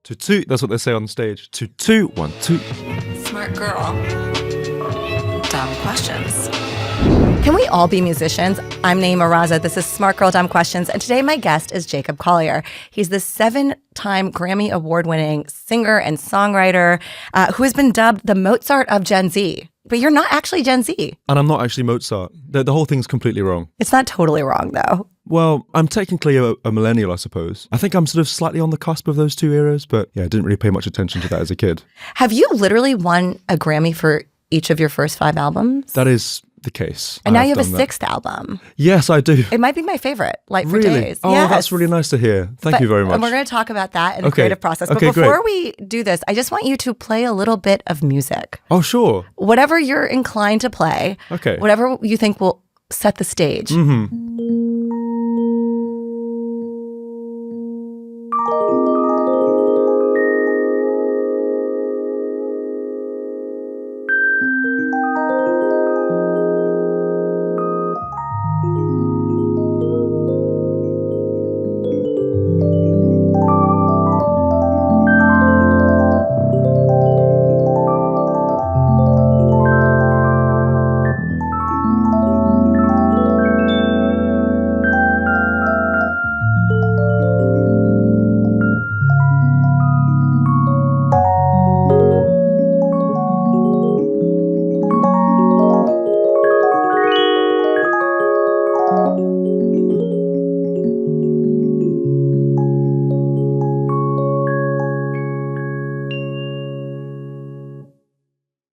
Toot toot. That's what they say on stage. Toot toot. 1 2. Smart girl. Dumb questions. Can we all be musicians? I'm Nayeema Raza. This is Smart Girl Dumb Questions. And today my guest is Jacob Collier. He's the 7-time Grammy award-winning singer and songwriter who has been dubbed the Mozart of Gen Z. But you're not actually Gen Z. And I'm not actually Mozart. The whole thing's completely wrong. It's not totally wrong, though. Well, I'm technically a millennial, I suppose. I think I'm sort of slightly on the cusp of those two eras, but yeah, I didn't really pay much attention to that as a kid. Have you literally won a Grammy for each of your first 5 albums? That is the case. And now you have a 6th album. Yes, I do. It might be my favorite, Light for Really? Days. Oh, Yes. that's really nice to hear. Thank you very much. And we're going to talk about that in the Okay. creative process. But Okay, before great. we do this, I just want you to play a little bit of music. Oh, sure. Whatever you're inclined to play. Okay. Whatever you think will set the stage.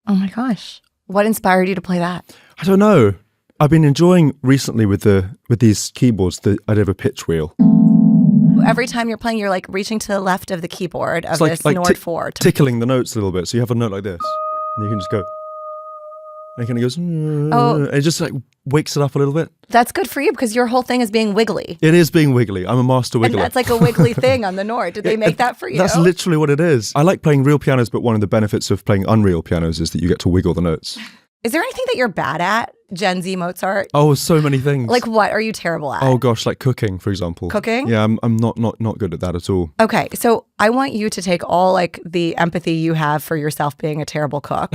Oh my gosh. What inspired you to play that? I don't know. I've been enjoying recently with these keyboards that I have a pitch wheel. Every time you're playing, you're like reaching to the left of the keyboard of It's this Nord 4. tickling the notes a little bit. So you have a note like this, and you can just go. And it kind of goes. Oh. It just like wakes it up a little bit. That's good for you because your whole thing is being wiggly. It is being wiggly. I'm a master And wiggler. that's like a wiggly thing on the Nord. Did they make that for you? That's literally what it is. I like playing real pianos, but one of the benefits of playing unreal pianos is that you get to wiggle the notes. Is there anything that you're bad at, Gen Z Mozart? Oh, so many things. Like what are you terrible at? Oh gosh, like cooking, for example. Cooking? Yeah, I'm not good at that at all. Okay, so I want you to take all like the empathy you have for yourself being a terrible cook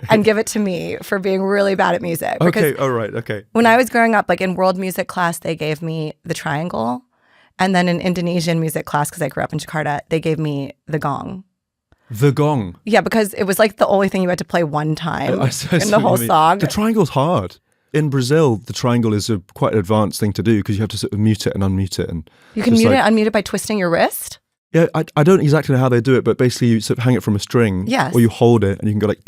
and give it to me for being really bad at music. Okay, all right, okay. When I was growing up, like in world music class, they gave me the triangle. And then in Indonesian music class, because I grew up in Jakarta, they gave me the gong. The gong. Yeah, because it was like the only thing you had to play one time I see in the what whole you mean. song. The triangle's hard. In Brazil, the triangle is a quite an advanced thing to do because you have to sort of mute it and unmute it. And You can just mute like- it, unmute it by twisting your wrist? Yeah, I don't exactly know how they do it, but basically you sort of hang it from a string, Yes. or you hold it and you can go like.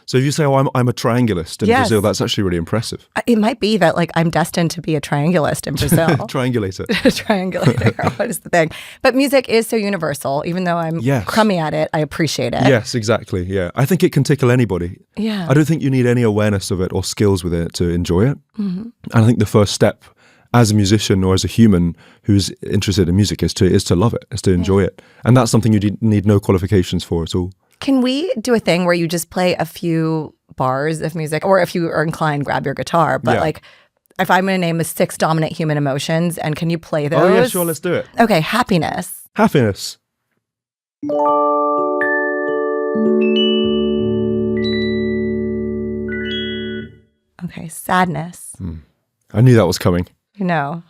So if you say, "Oh, I'm a triangulist in Yes. Brazil," that's actually really impressive. It might be that like I'm destined to be a triangulist in Brazil. Triangulator. Triangulator, what is the thing? But music is so universal. Even though I'm Yes. crummy at it, I appreciate it. Yes, exactly. Yeah, I think it can tickle anybody. Yeah. I don't think you need any awareness of it or skills with it to enjoy it. Mm-hmm. And I think the first step as a musician or as a human who's interested in music is to love it, is to enjoy it. And that's something you need no qualifications for at all. Can we do a thing where you just play a few bars of music, or if you are inclined, grab your guitar? But Yeah. like, if I'm going to name the 6 dominant human emotions, and can you play those? Oh yeah, sure, let's do it. Okay, happiness. Happiness. Okay, sadness. I knew that was coming. You know.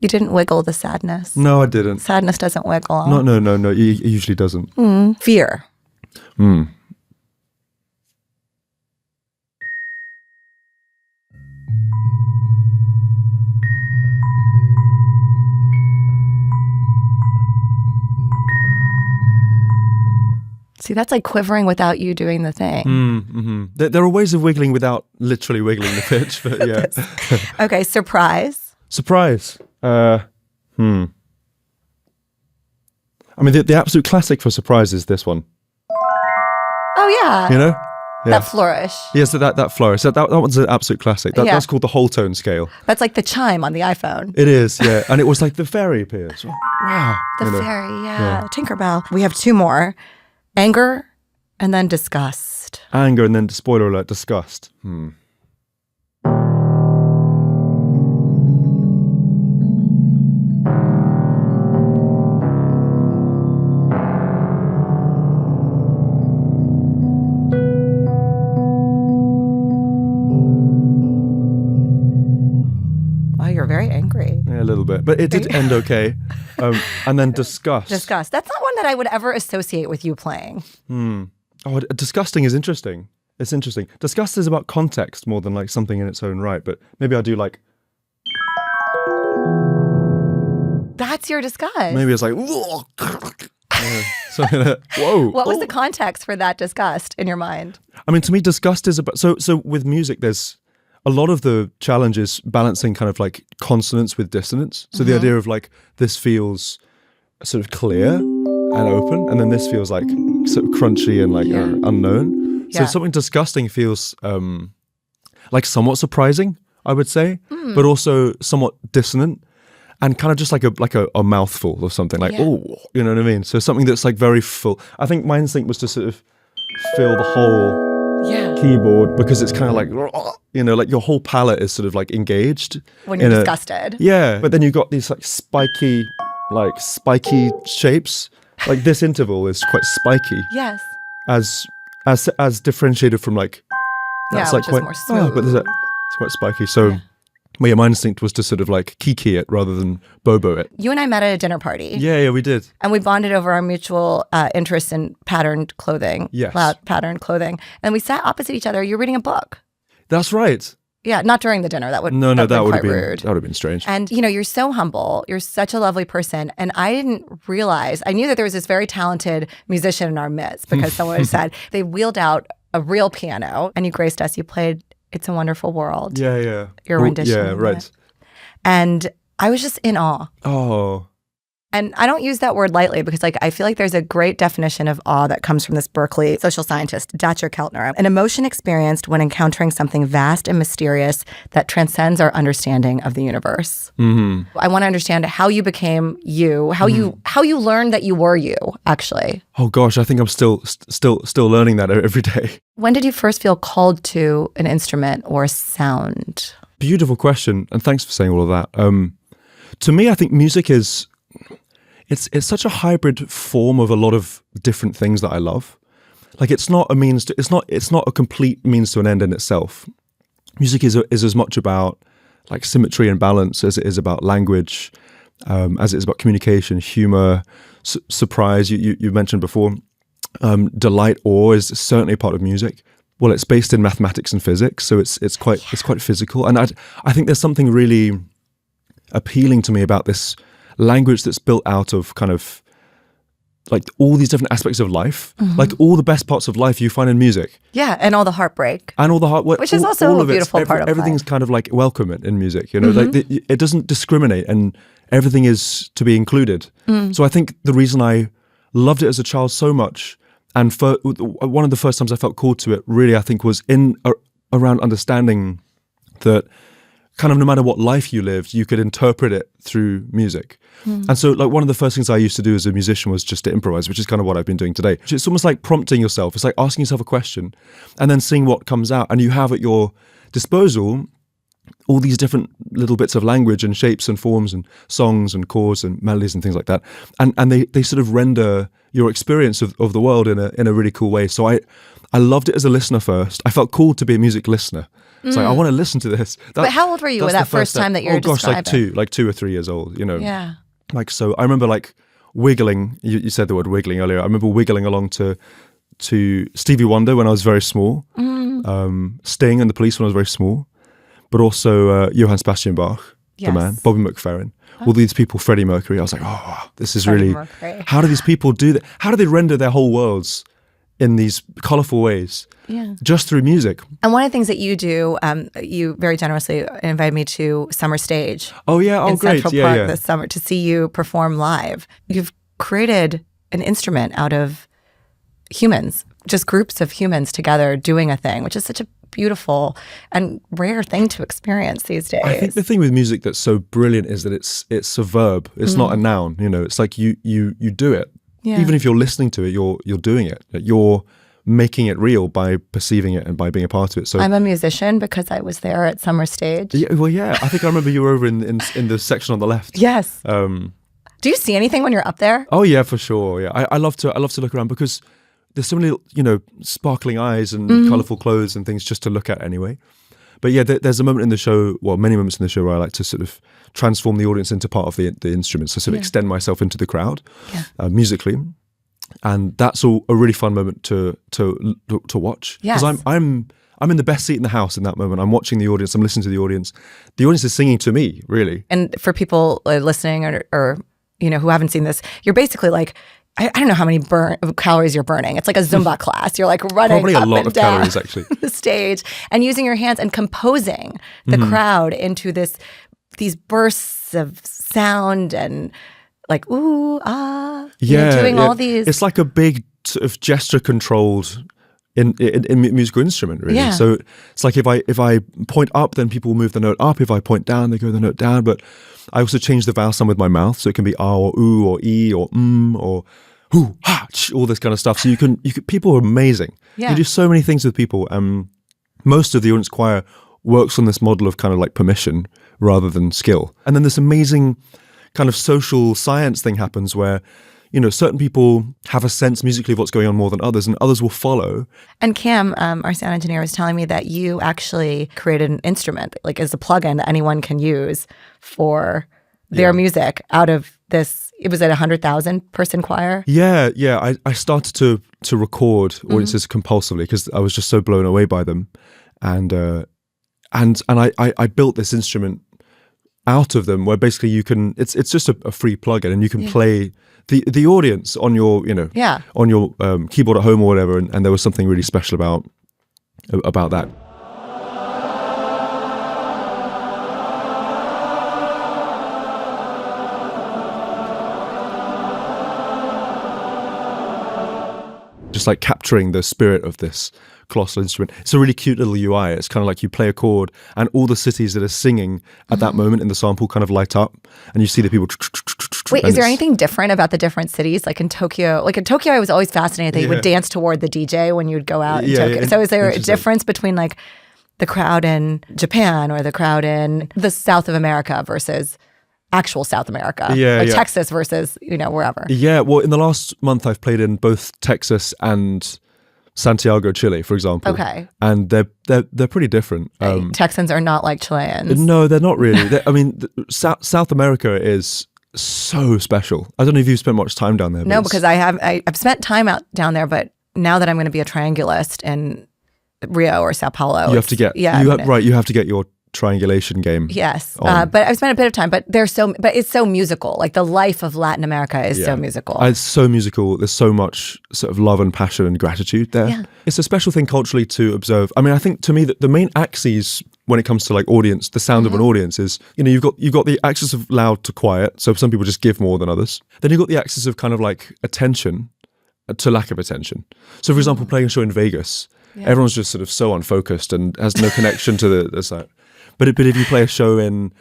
You didn't wiggle the sadness. No, I didn't. Sadness doesn't wiggle. No. It usually doesn't. Fear. See, that's like quivering without you doing the thing. There are ways of wiggling without literally wiggling the pitch, but yeah. Okay, surprise. Surprise. I mean, the absolute classic for surprise is this one. Oh, yeah. You know? That flourish. Yes, that flourish. That one's an absolute classic. That's called the whole tone scale. That's like the chime on the iPhone. It is, yeah. And it was like the fairy appears. Wow. The fairy, Tinkerbell. We have two more. Anger and then disgust. Anger and then, spoiler alert, disgust. You're very angry. Yeah, a little bit. But it did end okay. And then disgust. Disgust. That's not one that I would ever associate with you playing. Oh, disgusting is interesting. It's interesting. Disgust is about context more than like something in its own right. But maybe I do like... That's your disgust. Maybe it's like... something like that. Whoa. What was the context for that disgust in your mind? I mean, to me, disgust is about... So with music, there's... A lot of the challenge is balancing kind of like consonance with dissonance. So the idea of like, this feels sort of clear and open, and then this feels like sort of crunchy and like unknown. So something disgusting feels like somewhat surprising, I would say, but also somewhat dissonant and kind of just like a mouthful or something like, oh, you know what I mean? So something that's like very full. I think my instinct was to sort of fill the whole keyboard, because it's kind of like, you know, like your whole palette is sort of like engaged when you're disgusted. But then you've got these like spiky shapes. Like this interval is quite spiky. Yes. As differentiated from like that's like which quite is more smooth. but it's quite spiky. So my instinct was to sort of like kiki it rather than bobo it. You and I met at a dinner party. Yeah, we did. And we bonded over our mutual interest in patterned clothing. Yes. Patterned clothing. And we sat opposite each other. You're reading a book. That's right. Yeah, not during the dinner. That would that would have been rude. That would have been strange. And you know, you're so humble. You're such a lovely person. And I didn't realize. I knew that there was this very talented musician in our midst because someone had said they wheeled out a real piano and you graced us. You played "It's a Wonderful World." Yeah. Your rendition. Yeah, right. It. And I was just in awe. Oh. And I don't use that word lightly because like I feel like there's a great definition of awe that comes from this Berkeley social scientist, Dacher Keltner. An emotion experienced when encountering something vast and mysterious that transcends our understanding of the universe. I want to understand how you became you, how you learned that you were you, actually. Oh gosh, I think I'm still learning that every day. When did you first feel called to an instrument or a sound? Beautiful question, and thanks for saying all of that. To me, I think music is it's such a hybrid form of a lot of different things that I love. Like it's not a complete means to an end in itself. Music is as much about like symmetry and balance as it is about language, as it is about communication, humor, surprise. You mentioned before, delight, awe is certainly a part of music. Well, it's based in mathematics and physics, so it's quite physical, and I think there's something really appealing to me about this language that's built out of kind of like all these different aspects of life, like all the best parts of life you find in music. Yeah, and all the heartbreak. And all the heartbreak. Which is also a beautiful part of everything's life. kind of like welcome in music, you know, like it doesn't discriminate and everything is to be included. So I think the reason I loved it as a child so much, and one of the first times I felt called to it really, I think, was around understanding that kind of no matter what life you lived, you could interpret it through music. And so like one of the first things I used to do as a musician was just to improvise, which is kind of what I've been doing today. It's almost like prompting yourself. It's like asking yourself a question and then seeing what comes out. And you have at your disposal all these different little bits of language and shapes and forms and songs and chords and melodies and things like that. And they sort of render your experience of the world in a really cool way. So I loved it as a listener first. I felt called to be a music listener. It's like, I want to listen to this. But how old were you at that first time that you're describing? Like 2 or 3 years old, you know. Yeah. Like, so I remember like wiggling, you said the word wiggling earlier. I remember wiggling along to Stevie Wonder when I was very small, Sting and the Police when I was very small, but also Johann Sebastian Bach, the man, Bobby McFerrin, all these people, Freddie Mercury. I was like, oh, this is Freddie Mercury. How do these people do that? How do they render their whole worlds in these colorful ways? Yeah. Just through music. And one of the things that you do, you very generously invited me to Summer Stage. Oh yeah, in great. Central Park this summer to see you perform live. You've created an instrument out of humans, just groups of humans together doing a thing, which is such a beautiful and rare thing to experience these days. I think the thing with music that's so brilliant is that it's a verb. It's not a noun. It's like you do it. Yeah. Even if you're listening to it, you're doing it. You're making it real by perceiving it and by being a part of it. So I'm a musician because I was there at Summer Stage. yeah, well, yeah. I think I remember you were over in the section on the left. Yes. Do you see anything when you're up there? Oh yeah, for sure. Yeah, I love to look around because there's so many sparkling eyes and colourful clothes and things just to look at anyway. But yeah, there's a moment in the show, well, many moments in the show where I like to sort of transform the audience into part of the instruments, so sort of extend myself into the crowd musically. And that's a really fun moment to watch. Yes. Because I'm in the best seat in the house in that moment. I'm watching the audience. I'm listening to the audience. The audience is singing to me, really. And for people listening or who haven't seen this, you're basically like, I don't know how many calories you're burning. It's like a Zumba class. You're like running Probably a up lot and of down calories, actually. the stage and using your hands and composing the crowd into these bursts of sound and like, ooh, ah. Doing all these. It's like a big sort of gesture-controlled in musical instrument, really. Yeah. So it's like if I point up, then people move the note up. If I point down, they go the note down. But I also change the vowel sound with my mouth, so it can be ah or ooh or e or or hoo ha ch, all this kind of stuff. So you can people are amazing. Yeah. You do so many things with people. Most of the audience choir works on this model of kind of like permission rather than skill. And then this amazing kind of social science thing happens where certain people have a sense musically of what's going on more than others, and others will follow. And Cam, our sound engineer, was telling me that you actually created an instrument, like as a plugin that anyone can use for their music out of this. It was at 100,000 person choir. Yeah. I started to record audiences compulsively because I was just so blown away by them, and I built this instrument out of them where basically you can. It's just a free plugin, and you can play the audience on your on your keyboard at home or whatever, and there was something really special about that. Just like capturing the spirit of this colossal instrument. It's a really cute little UI. It's kind of like you play a chord and all the cities that are singing at that moment in the sample kind of light up, and you see the people. Wait, is there anything different about the different cities? Like in Tokyo, I was always fascinated that you would dance toward the DJ when you'd go out in Tokyo. So is there a difference between like the crowd in Japan or the crowd in the South of America versus actual South America, Texas versus wherever? Yeah, well, in the last month, I've played in both Texas and Santiago, Chile, for example. Okay, and they're pretty different. Texans are not like Chileans. No, they're not really. South America is so special. I don't know if you've spent much time down there. No, because I've spent time out down there, but now that I'm going to be a triangulist in Rio or Sao Paulo, you have to get you have to get your triangulation game. Yes, but I've spent a bit of time. But it's so musical. Like the life of Latin America is so musical. It's so musical. There's so much sort of love and passion and gratitude there. Yeah. It's a special thing culturally to observe. I mean, I think to me that the main axes when it comes to like audience, the sound of an audience is, you've got the axis of loud to quiet. So some people just give more than others. Then you've got the axis of kind of like attention to lack of attention. So for example, playing a show in Vegas, everyone's just sort of so unfocused and has no connection to the side. But if you play a show in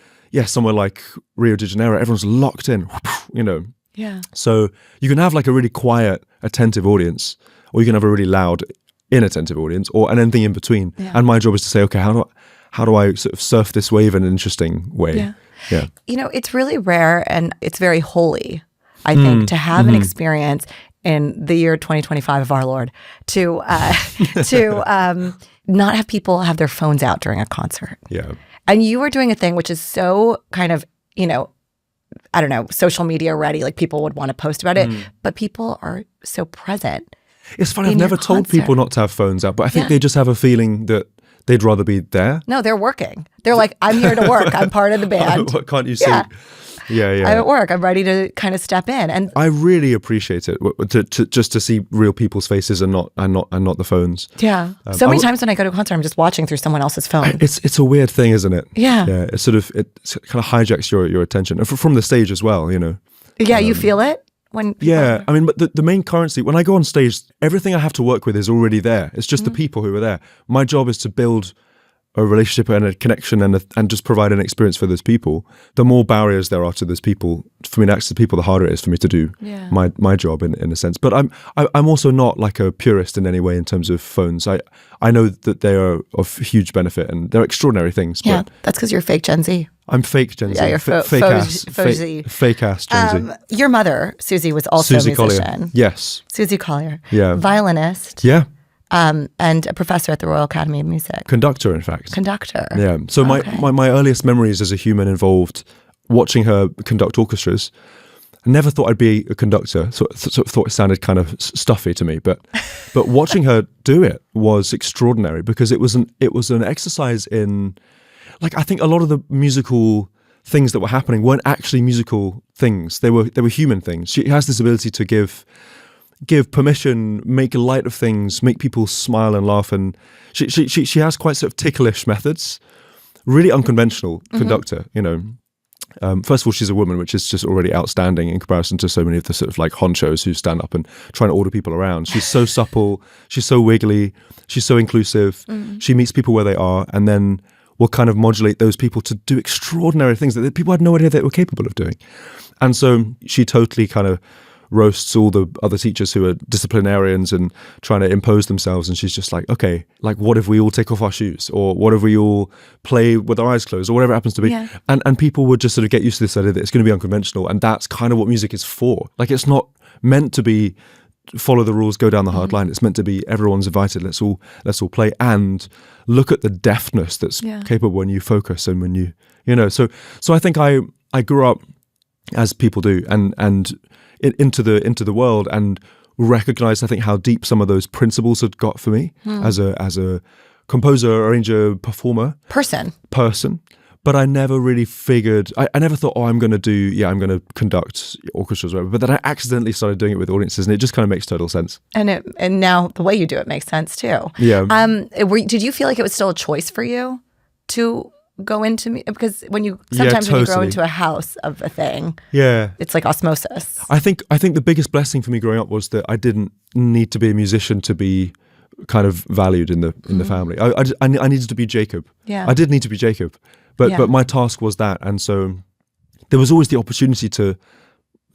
somewhere like Rio de Janeiro, everyone's locked in, Yeah. So you can have like a really quiet, attentive audience, or you can have a really loud, inattentive audience, or anything in between. Yeah. And my job is to say, okay, how do I sort of surf this wave in an interesting way? Yeah. It's really rare and it's very holy, I think, to have an experience in the year 2025 of our Lord to not have people have their phones out during a concert. Yeah. And you were doing a thing which is so kind of, I don't know, social media ready, like people would want to post about it, but people are so present. It's funny, I've never told people not to have phones out, but I think they just have a feeling that they'd rather be there. No, they're working. They're like, I'm here to work. I'm part of the band. What can't you see? Yeah. I'm at work. I'm ready to kind of step in. And I really appreciate it to see real people's faces and not the phones. Yeah. So many times when I go to a concert, I'm just watching through someone else's phone. It's a weird thing, isn't it? Yeah. Yeah. It kind of hijacks your attention from the stage as well. Yeah, you feel it. when people Yeah, I mean, but the main currency, when I go on stage, everything I have to work with is already there. It's just the people who are there. My job is to build a relationship and a connection and just provide an experience for those people. The more barriers there are to those people, for me to access people, the harder it is for me to do my job in a sense. But I'm also not like a purist in any way in terms of phones. I know that they are of huge benefit and they're extraordinary things. Yeah, but that's because you're fake Gen Z. I'm fake Gen Z. Yeah, you're fake ass Gen Z. Your mother, Susie, was also Susie a musician. Collier. Yes. Susie Collier. Yeah. Violinist. Yeah. And a professor at the Royal Academy of Music. Conductor, in fact. Conductor. Yeah. So my earliest memories as a human involved watching her conduct orchestras. I never thought I'd be a conductor. Sort of thought it sounded kind of stuffy to me, but watching her do it was extraordinary because it was an exercise in, like, I think a lot of the musical things that were happening weren't actually musical things. They were human things. She has this ability to give permission, make light of things, make people smile and laugh, and she has quite sort of ticklish methods. Really unconventional conductor, you know. First of all, she's a woman, which is just already outstanding in comparison to so many of the sort of like honchos who stand up and try to order people around. She's so supple, she's so wiggly, she's so inclusive. She meets people where they are, and then will kind of modulate those people to do extraordinary things that people had no idea they were capable of doing. And so she totally kind of roasts all the other teachers who are disciplinarians and trying to impose themselves, and she's just like, okay, like what if we all take off our shoes, or what if we all play with our eyes closed, or whatever it happens to be. And people would just sort of get used to this idea that it's going to be unconventional, and that's kind of what music is for. Like, it's not meant to be follow the rules, go down the hard line. It's meant to be everyone's invited, let's all play and look at the deftness that's capable when you focus and when you know. So I think I grew up, as people do, and into the world, and recognized, I think, how deep some of those principles had got for me as a composer, arranger, performer, person. But I never really figured. I never thought, I'm going to conduct orchestras, or whatever. But then I accidentally started doing it with audiences, and it just kind of makes total sense. And now the way you do it makes sense too. Yeah. Did you feel like it was still a choice for you to go into because when you sometimes when you grow into a house of a thing, it's like osmosis. I think the biggest blessing for me growing up was that I didn't need to be a musician to be kind of valued in the family. I needed to be Jacob. I did need to be Jacob, but my task was that, and so there was always the opportunity to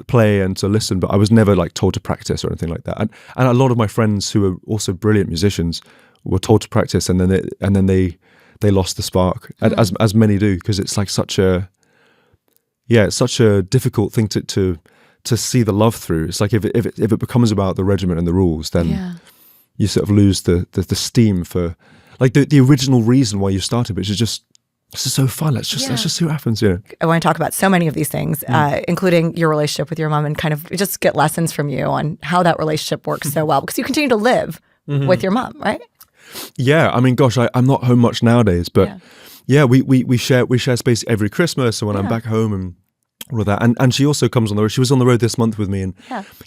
play and to listen, but I was never like told to practice or anything like that. And a lot of my friends who are also brilliant musicians were told to practice, and then they lost the spark, as many do, because it's like such a difficult thing to see the love through. It's like if it becomes about the regiment and the rules, then you sort of lose the steam for like the original reason why you started, which is just this is so fun. Let's just see what happens. I want to talk about so many of these things, including your relationship with your mom, and kind of just get lessons from you on how that relationship works so well, because you continue to live with your mom, right? Yeah, I mean, gosh, I'm not home much nowadays, but we share space every Christmas, so when I'm back home and all of that, and she also comes on the road. She was on the road this month with me and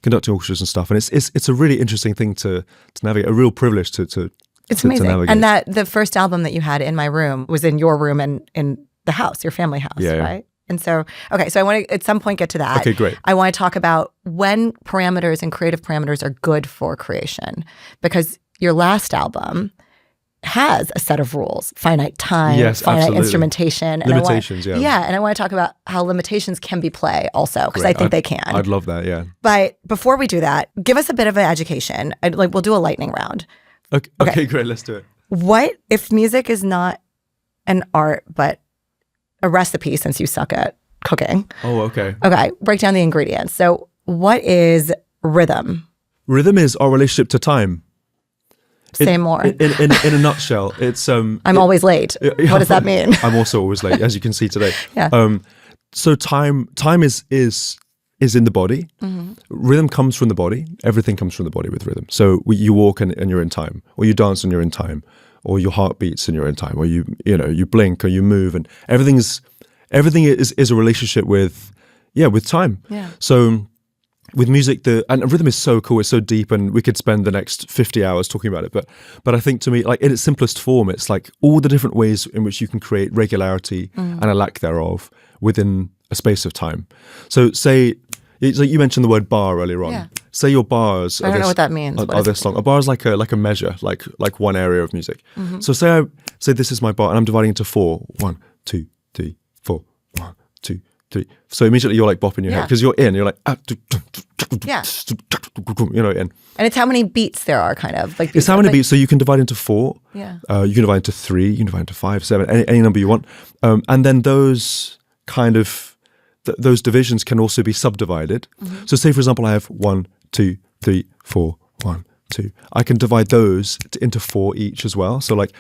conducting orchestras and stuff, and it's a really interesting thing to navigate, a real privilege to it's amazing. And that the first album that you had, In My Room, was in your room and in the house, your family house, right? And so, so I want to at some point get to that. Okay, great. I want to talk about when parameters and creative parameters are good for creation, because your last album has a set of rules: finite time, finite absolutely. Instrumentation, and limitations. And I want to talk about how limitations can be play also, because I think they can. I'd love that. Yeah. But before we do that, give us a bit of an education. We'll do a lightning round. Okay, great. Let's do it. What if music is not an art but a recipe? Since you suck at cooking. Oh, okay. Okay, break down the ingredients. So, what is rhythm? Rhythm is our relationship to time. Say more. In a nutshell, it's I'm always late. What does that mean? I'm also always late, as you can see today. So time is in the body. Rhythm comes from the body. Everything comes from the body with rhythm. So you walk and you're in time, or you dance and you're in time, or your heart beats and you're in time, or you blink or you move, and everything is a relationship with time. Yeah. So with music, and rhythm is so cool, it's so deep, and we could spend the next 50 hours talking about it. But I think, to me, like in its simplest form, it's like all the different ways in which you can create regularity and a lack thereof within a space of time. So say It's like you mentioned the word bar earlier on. Yeah. Say your bars. I don't know what that means. What Are is this song? A bar is like a measure, like one area of music. So say this is my bar, and I'm dividing into 4. 1, 2, 3, 4. 1, 2, 3. So immediately you're like bopping your head because you're in. You're like in. And it's how many beats there are, kind of like. It's how many beats. So you can divide into 4. Yeah. You can divide into 3. You can divide into 5, 7, any number you want. And then those kind of those divisions can also be subdivided. So say for example I have 1, 2, 3, 4. 1, 2. I can divide those into 4 each as well. So like,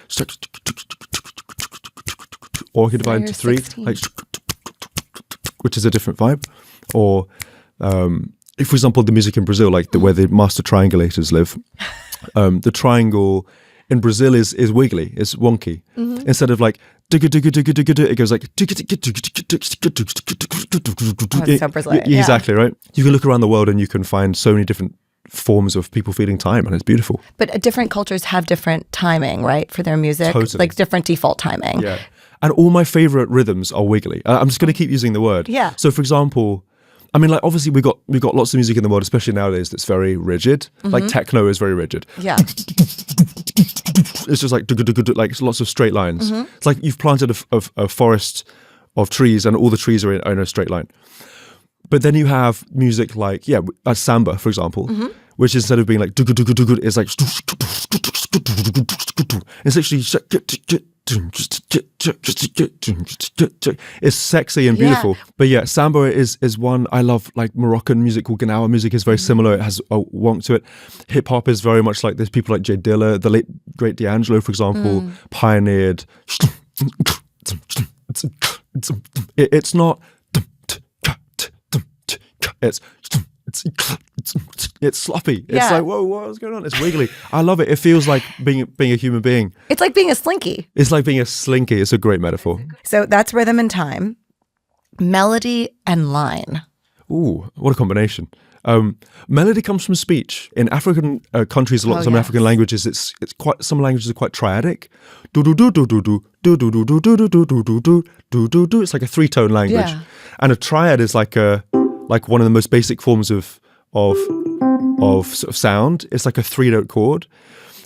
or I can divide into 3, like, which is a different vibe. Or if, for example, the music in Brazil, like where the master triangulators live, the triangle in Brazil is wiggly, it's wonky. Instead of like it goes like that's so Brazilian. Exactly, right? You can look around the world and you can find so many different forms of people feeling time, and it's beautiful. But different cultures have different timing, right, for their music? Totally. Like different default timing. Yeah. And all my favorite rhythms are wiggly. I'm just going to keep using the word. Yeah. So for example, I mean, like obviously we got lots of music in the world, especially nowadays, that's very rigid. Like techno is very rigid. Yeah. It's just like lots of straight lines. It's like you've planted a forest of trees and all the trees are in a straight line. But then you have music like samba, for example, which instead of being like it's like it's actually it's sexy and beautiful. Yeah. But yeah, samba is one I love. Like Moroccan music or Ganawa music is very similar. It has a wonk to it. Hip hop is very much like there's people like J Dilla, the late great D'Angelo, for example, pioneered. It's not. It's sloppy. It's like, whoa, what's going on? It's wiggly. I love it. It feels like being a human being. It's like being a slinky. It's like being a slinky. It's a great metaphor. So that's rhythm and time, melody and line. Ooh, what a combination. Melody comes from speech. In African countries, some African languages, it's quite. Some languages are quite triadic. Do do do do do do do do do do do do do do do do do do. It's like a 3-tone language, and a triad is like one of the most basic forms of sort of sound. It's like a 3-note chord.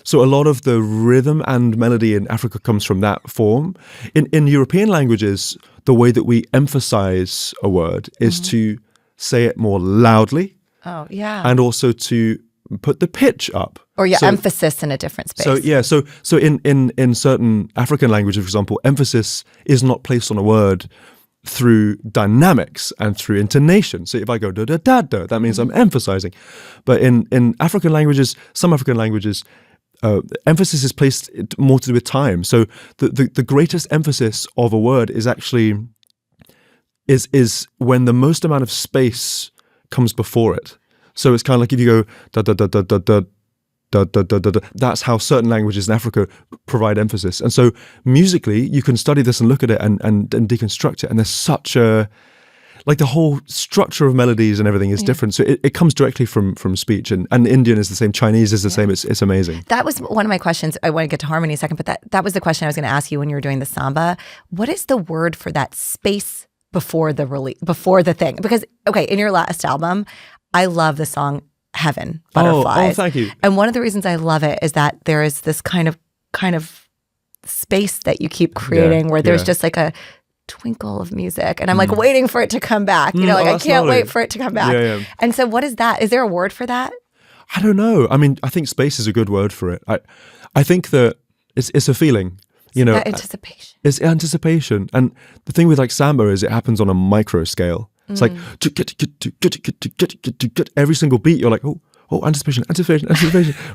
So a lot of the rhythm and melody in Africa comes from that form. In European languages, the way that we emphasize a word is to say it more loudly. Oh, yeah. And also to put the pitch up. Or emphasis in a different space. So in certain African languages, for example, emphasis is not placed on a word through dynamics and through intonation. So if I go da da da da, that means I'm emphasizing. But in African languages, some African languages, emphasis is placed more to do with time. So the greatest emphasis of a word is actually is when the most amount of space comes before it. So it's kind of like if you go da da da da da da da da da da da. That's how certain languages in Africa provide emphasis. And so musically, you can study this and look at it and deconstruct it. And there's such a like the whole structure of melodies and everything is different. So it comes directly from speech. And Indian is the same, Chinese is the same. It's amazing. That was one of my questions. I want to get to harmony in a second, but that was the question I was going to ask you when you were doing the samba. What is the word for that space before the thing? Because in your last album, I love the song Heaven, Butterflies. Oh, thank you. And one of the reasons I love it is that there is this kind of space that you keep creating where there's just like a twinkle of music, and I'm like waiting for it to come back. I can't wait for it to come back. Yeah. And so what is that? Is there a word for that? I don't know. I mean, I think space is a good word for it. I think that it's a feeling. That anticipation. It's anticipation. And the thing with like samba is it happens on a micro scale. It's like every single beat you're like, oh, anticipation,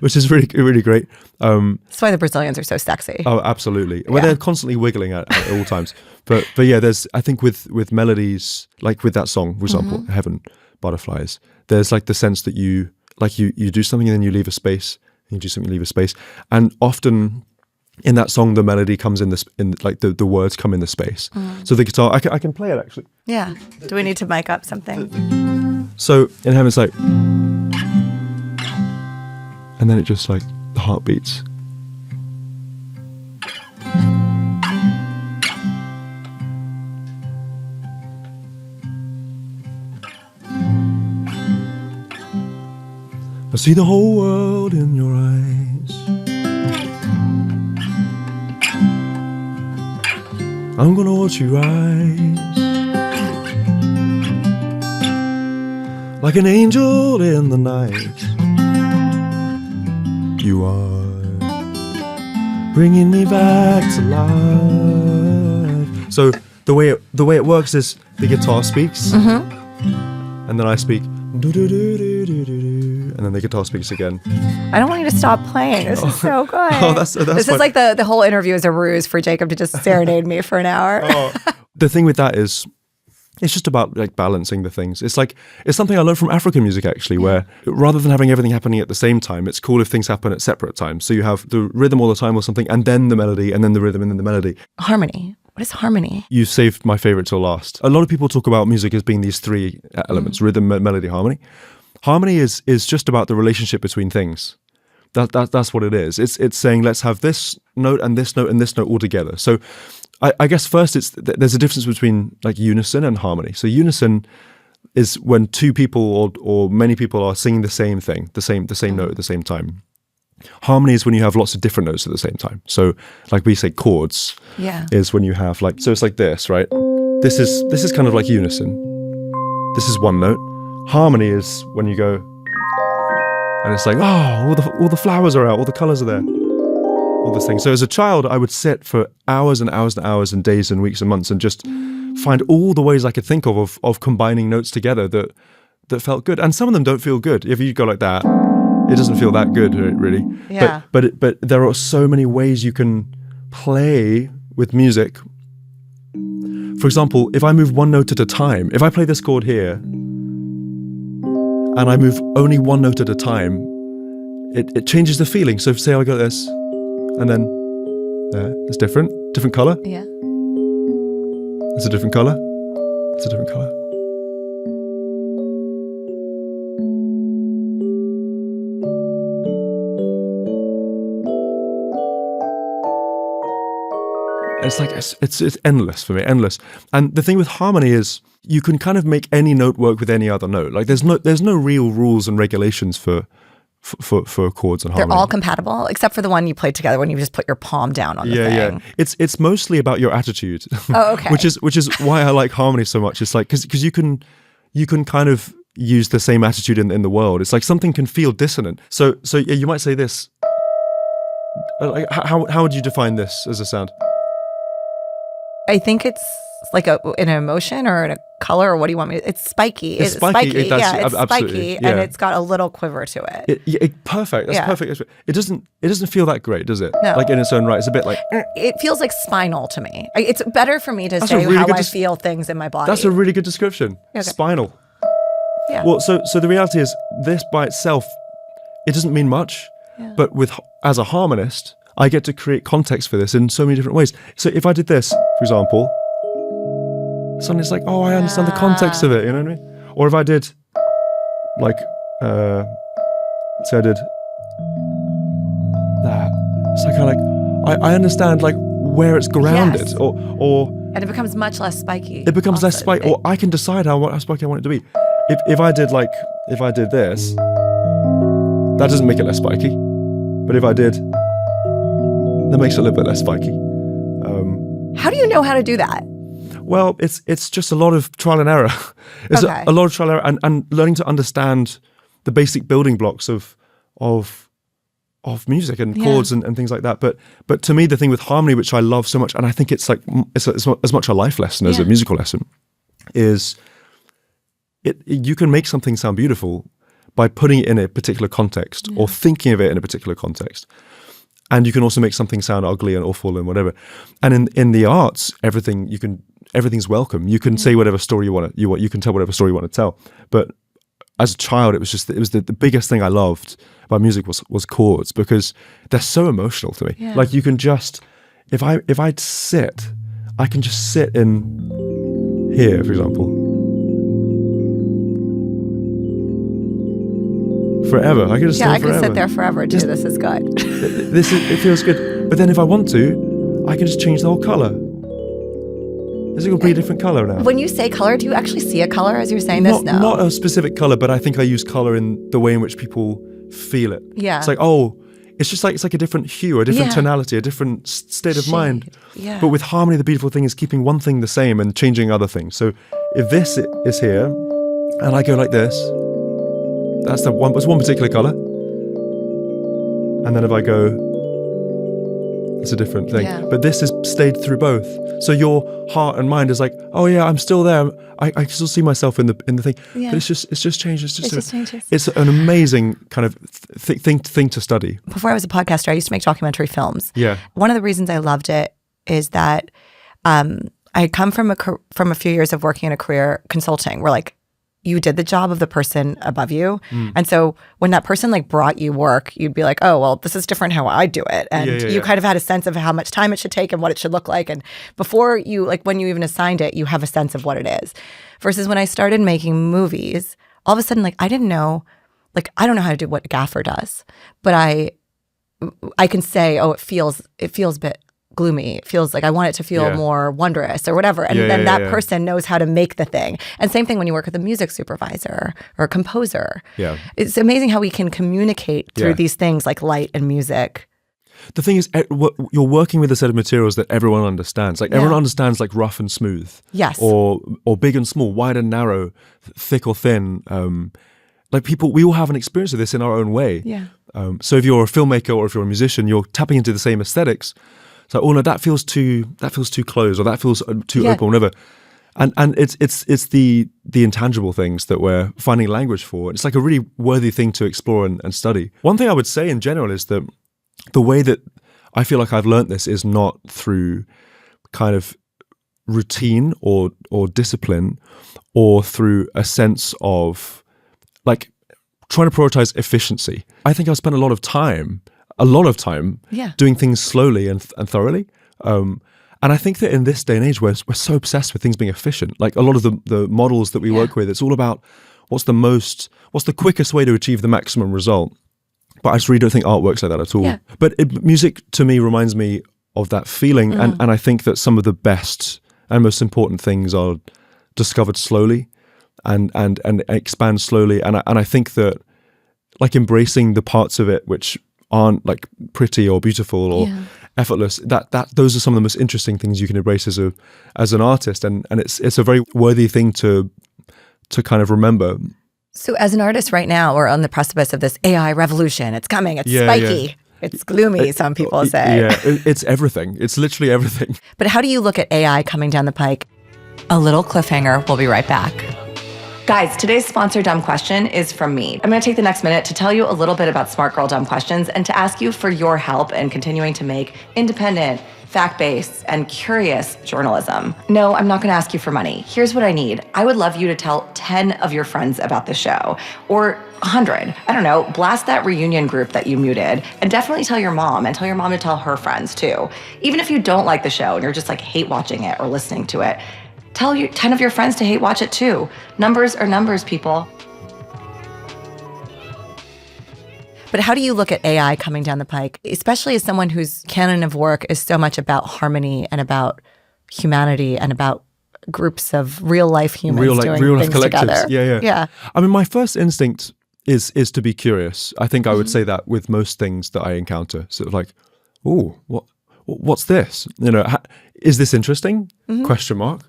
which is really, really great. That's why the Brazilians are so sexy. Oh, absolutely. Well, they're constantly wiggling at all times. But yeah, there's, I think with melodies, like with that song, for example, Heaven, Butterflies, there's like the sense that you do something and then you leave a space, and you do something, you leave a space. And often in that song, the melody comes in the words come in the space. So the guitar, I can play it actually. Yeah. Do we need to mic up something? So in Heaven, it's like, and then it just like the heart beats. I see the whole world in your eyes. I'm gonna watch you rise like an angel in the night. You are bringing me back to life. So the way it works is the guitar speaks, and then I speak, and then the guitar speaks again. I don't want you to stop playing. This is so good. That's this is like the whole interview is a ruse for Jacob to just serenade me for an hour. The thing with that is, it's just about like balancing the things. It's something I learned from African music actually, where rather than having everything happening at the same time, it's cool if things happen at separate times. So you have the rhythm all the time or something, and then the melody, and then the rhythm, and then the melody. Harmony. What is harmony? You saved my favorite till last. A lot of people talk about music as being these three elements: rhythm, melody, harmony. Harmony is just about the relationship between things. That's what it is. It's saying, let's have this note and this note and this note all together. So I guess first there's a difference between like unison and harmony. So unison is when two people or many people are singing the same thing, the same note at the same time. Harmony is when you have lots of different notes at the same time. So like we say chords is when you have like, so it's like this, right? This is kind of like unison. This is one note. Harmony is when you go, and it's like, oh, all the flowers are out, all the colors are there, all this thing. So as a child, I would sit for hours and hours and hours and days and weeks and months and just find all the ways I could think of combining notes together that felt good. And some of them don't feel good. If you go like that, it doesn't feel that good, really. Yeah. But there are so many ways you can play with music. For example, if I move one note at a time, if I play this chord here, and I move only one note at a time, it changes the feeling. So say I go this, and then there, it's different color. Yeah. It's a different color. It's a different color. It's like it's endless for me, endless. And the thing with harmony is you can kind of make any note work with any other note. Like there's no real rules and regulations for chords and harmony. They're all compatible, except for the one you played together when you just put your palm down on the thing. Yeah. It's mostly about your attitude. Oh, okay. which is why I like harmony so much. It's like because you can kind of use the same attitude in the world. It's like something can feel dissonant. So yeah, you might say this. Like how would you define this as a sound? I think it's like an emotion or a color, or what do you want me to? It's spiky. It's spiky. It's absolutely. spiky, and it's got a little quiver to it. Perfect. That's perfect. It doesn't feel that great, does it? No. Like in its own right, it's a bit like. It feels like spinal to me. It's better for me to say really how good I feel things in my body. That's a really good description. Okay. Spinal. Yeah. Well, so the reality is, this by itself, it doesn't mean much, but as a harmonist, I get to create context for this in so many different ways. So if I did this, for example, suddenly it's like, oh, I understand the context of it, you know what I mean? Or if I did, like, say I did that, it's like I understand like where it's grounded, Yes. or and it becomes much less spiky. it becomes less also. spiky, or I can decide how spiky I want it to be. If I did this, that doesn't make it less spiky. But if I did, that makes it a little bit less spiky. How do you know how to do that? Well, it's just a lot of trial and error. It's Okay. a lot of trial and error and learning to understand the basic building blocks of music and chords and things like that. But to me, the thing with harmony, which I love so much, and I think it's like it's as much a life lesson as a musical lesson, is you can make something sound beautiful by putting it in a particular context or thinking of it in a particular context. And you can also make something sound ugly and awful and whatever. And in the arts, everything's welcome. You can say whatever story you can tell whatever story you want to tell. But as a child, it was the biggest thing I loved about music was chords, because they're so emotional to me. Yeah. Like you can just, if I'd sit, I can just sit in here, for example. Forever. I could just I sit could forever. sit there forever too. This is good. It feels good. But then if I want to, I can just change the whole color. It's a completely different color now. When you say color, do you actually see a color as you're saying this? No. Not a specific color, but I think I use color in the way in which people feel it. Yeah. It's like, oh, it's like a different hue, a different tonality, a different state of mind. Yeah. But with harmony, the beautiful thing is keeping one thing the same and changing other things. So if this is here, and I go like this, that's one particular color. And then if I go, it's a different thing. Yeah. But this is stayed through both. So your heart and mind is like, oh yeah, I'm still there. I can still see myself in the thing. Yeah. But it's just changed. It just changes. It's an amazing kind of thing to study. Before I was a podcaster, I used to make documentary films. Yeah. One of the reasons I loved it is that I had come from a few years of working in a career consulting where like you did the job of the person above you. And so when that person like brought you work, you'd be like, oh, well, this is different how I do it. And you kind of had a sense of how much time it should take and what it should look like. And before you, like when you even assigned it, you have a sense of what it is. Versus when I started making movies, all of a sudden, like I don't know how to do what a gaffer does, but I can say, oh, it feels a bit gloomy. It feels like I want it to feel more wondrous or whatever. And then that person knows how to make the thing. And same thing when you work with a music supervisor or a composer. Yeah. It's amazing how we can communicate through these things like light and music. The thing is, you're working with a set of materials that everyone understands. Like everyone understands like rough and smooth. Yes. Or big and small, wide and narrow, thick or thin. Like we all have an experience of this in our own way. Yeah. So if you're a filmmaker or if you're a musician, you're tapping into the same aesthetics. So, oh no, that feels too close, or that feels too open, or whatever. And it's the intangible things that we're finding language for. It's like a really worthy thing to explore and study. One thing I would say in general is that the way that I feel like I've learned this is not through kind of routine or discipline, or through a sense of like trying to prioritize efficiency. I think I've spent a lot of time doing things slowly and thoroughly. And I think that in this day and age, we're so obsessed with things being efficient. Like a lot of the models that we work with, it's all about what's the quickest way to achieve the maximum result. But I just really don't think art works like that at all. Yeah. But music to me reminds me of that feeling. And I think that some of the best and most important things are discovered slowly and expand slowly. And I think that like embracing the parts of it which aren't like pretty or beautiful or effortless, that those are some of the most interesting things you can embrace as an artist, and it's a very worthy thing to kind of remember. So as an artist right now, we're on the precipice of this AI revolution. It's coming. It's spiky. It's gloomy, some people say. Yeah, it's everything. It's literally everything. But how do you look at AI coming down the pike? A little cliffhanger. We'll be right back. Guys, today's sponsor Dumb Question is from me. I'm going to take the next minute to tell you a little bit about Smart Girl Dumb Questions and to ask you for your help in continuing to make independent, fact-based, and curious journalism. No, I'm not going to ask you for money. Here's what I need. I would love you to tell 10 of your friends about the show, or 100. I don't know, blast that reunion group that you muted, and definitely tell your mom, and tell your mom to tell her friends too. Even if you don't like the show and you're just like hate watching it or listening to it, tell 10 of your friends to hate watch it too. Numbers are numbers, people. But how do you look at AI coming down the pike, especially as someone whose canon of work is so much about harmony and about humanity and about groups of real life humans doing real life things collectives. together? Yeah. I mean, my first instinct is to be curious. I think I would say that with most things that I encounter. Sort of like, oh, what's this? You know, is this interesting? Question mark.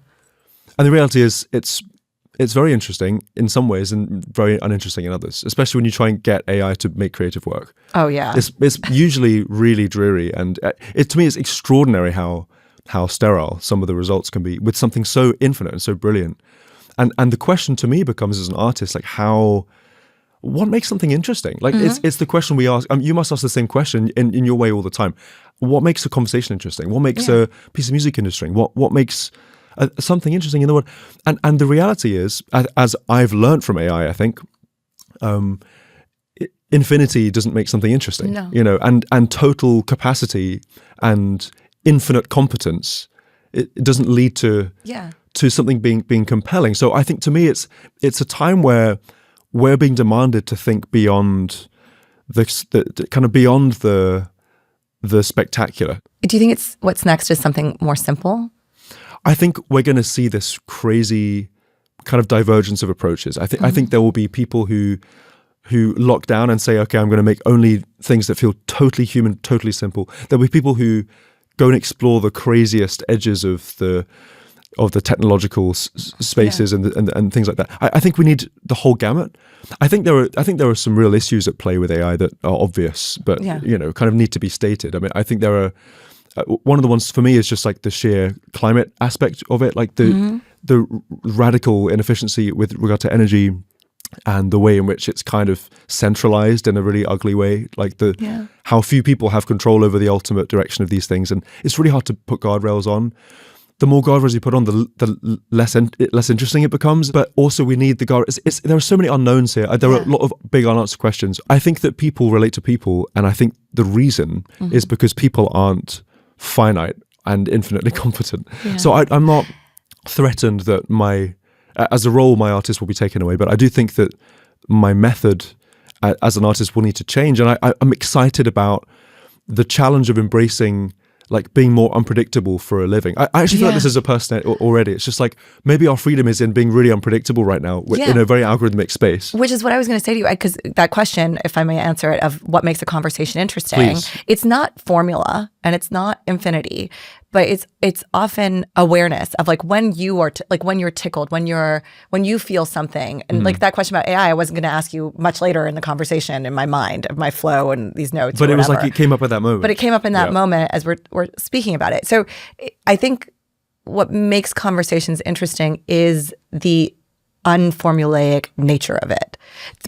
And the reality is, it's very interesting in some ways and very uninteresting in others, especially when you try and get AI to make creative work. Oh, yeah. It's usually really dreary. And to me, it's extraordinary how sterile some of the results can be with something so infinite and so brilliant. And the question to me becomes, as an artist, like what makes something interesting? Like it's the question we ask. You must ask the same question in your way all the time. What makes a conversation interesting? What makes a piece of music interesting? What makes something interesting in the world? And the reality is, as I've learned from AI, I think, infinity doesn't make something interesting. No. You know, and total capacity and infinite competence, it doesn't lead to something being compelling. So I think to me, it's a time where we're being demanded to think beyond the kind of beyond the spectacular. Do you think what's next is something more simple? I think we're going to see this crazy kind of divergence of approaches. I think there will be people who who lock down and say, okay, I'm going to make only things that feel totally human, totally simple. There'll be people who go and explore the craziest edges of the technological spaces and things like that. I think we need the whole gamut. I think there are some real issues at play with AI that are obvious, but kind of need to be stated. I mean, I think there are one of the ones for me is just like the sheer climate aspect of it, like the radical inefficiency with regard to energy and the way in which it's kind of centralized in a really ugly way, like how few people have control over the ultimate direction of these things, and it's really hard to put guardrails on. The more guardrails you put on, the less interesting it becomes. But also we need the guardrails. There are so many unknowns here. There are a lot of big unanswered questions. I think that people relate to people, and I think the reason is because people aren't finite and infinitely competent. Yeah. So I'm not threatened that as a role, my artist will be taken away. But I do think that my method as an artist will need to change. And I'm excited about the challenge of embracing like being more unpredictable for a living. I actually feel like this is a person already. It's just like maybe our freedom is in being really unpredictable right now in a very algorithmic space. Which is what I was going to say to you, because that question, if I may answer it, of what makes a conversation interesting, Please. It's not formula and it's not infinity, but it's often awareness of like when you are when you're tickled, when you feel something, and like that question about AI, I wasn't going to ask you much later in the conversation in my mind of my flow and these notes. But it was like it came up at that moment. But it came up in that moment as we're speaking about it. So I think what makes conversations interesting is the unformulaic nature of it.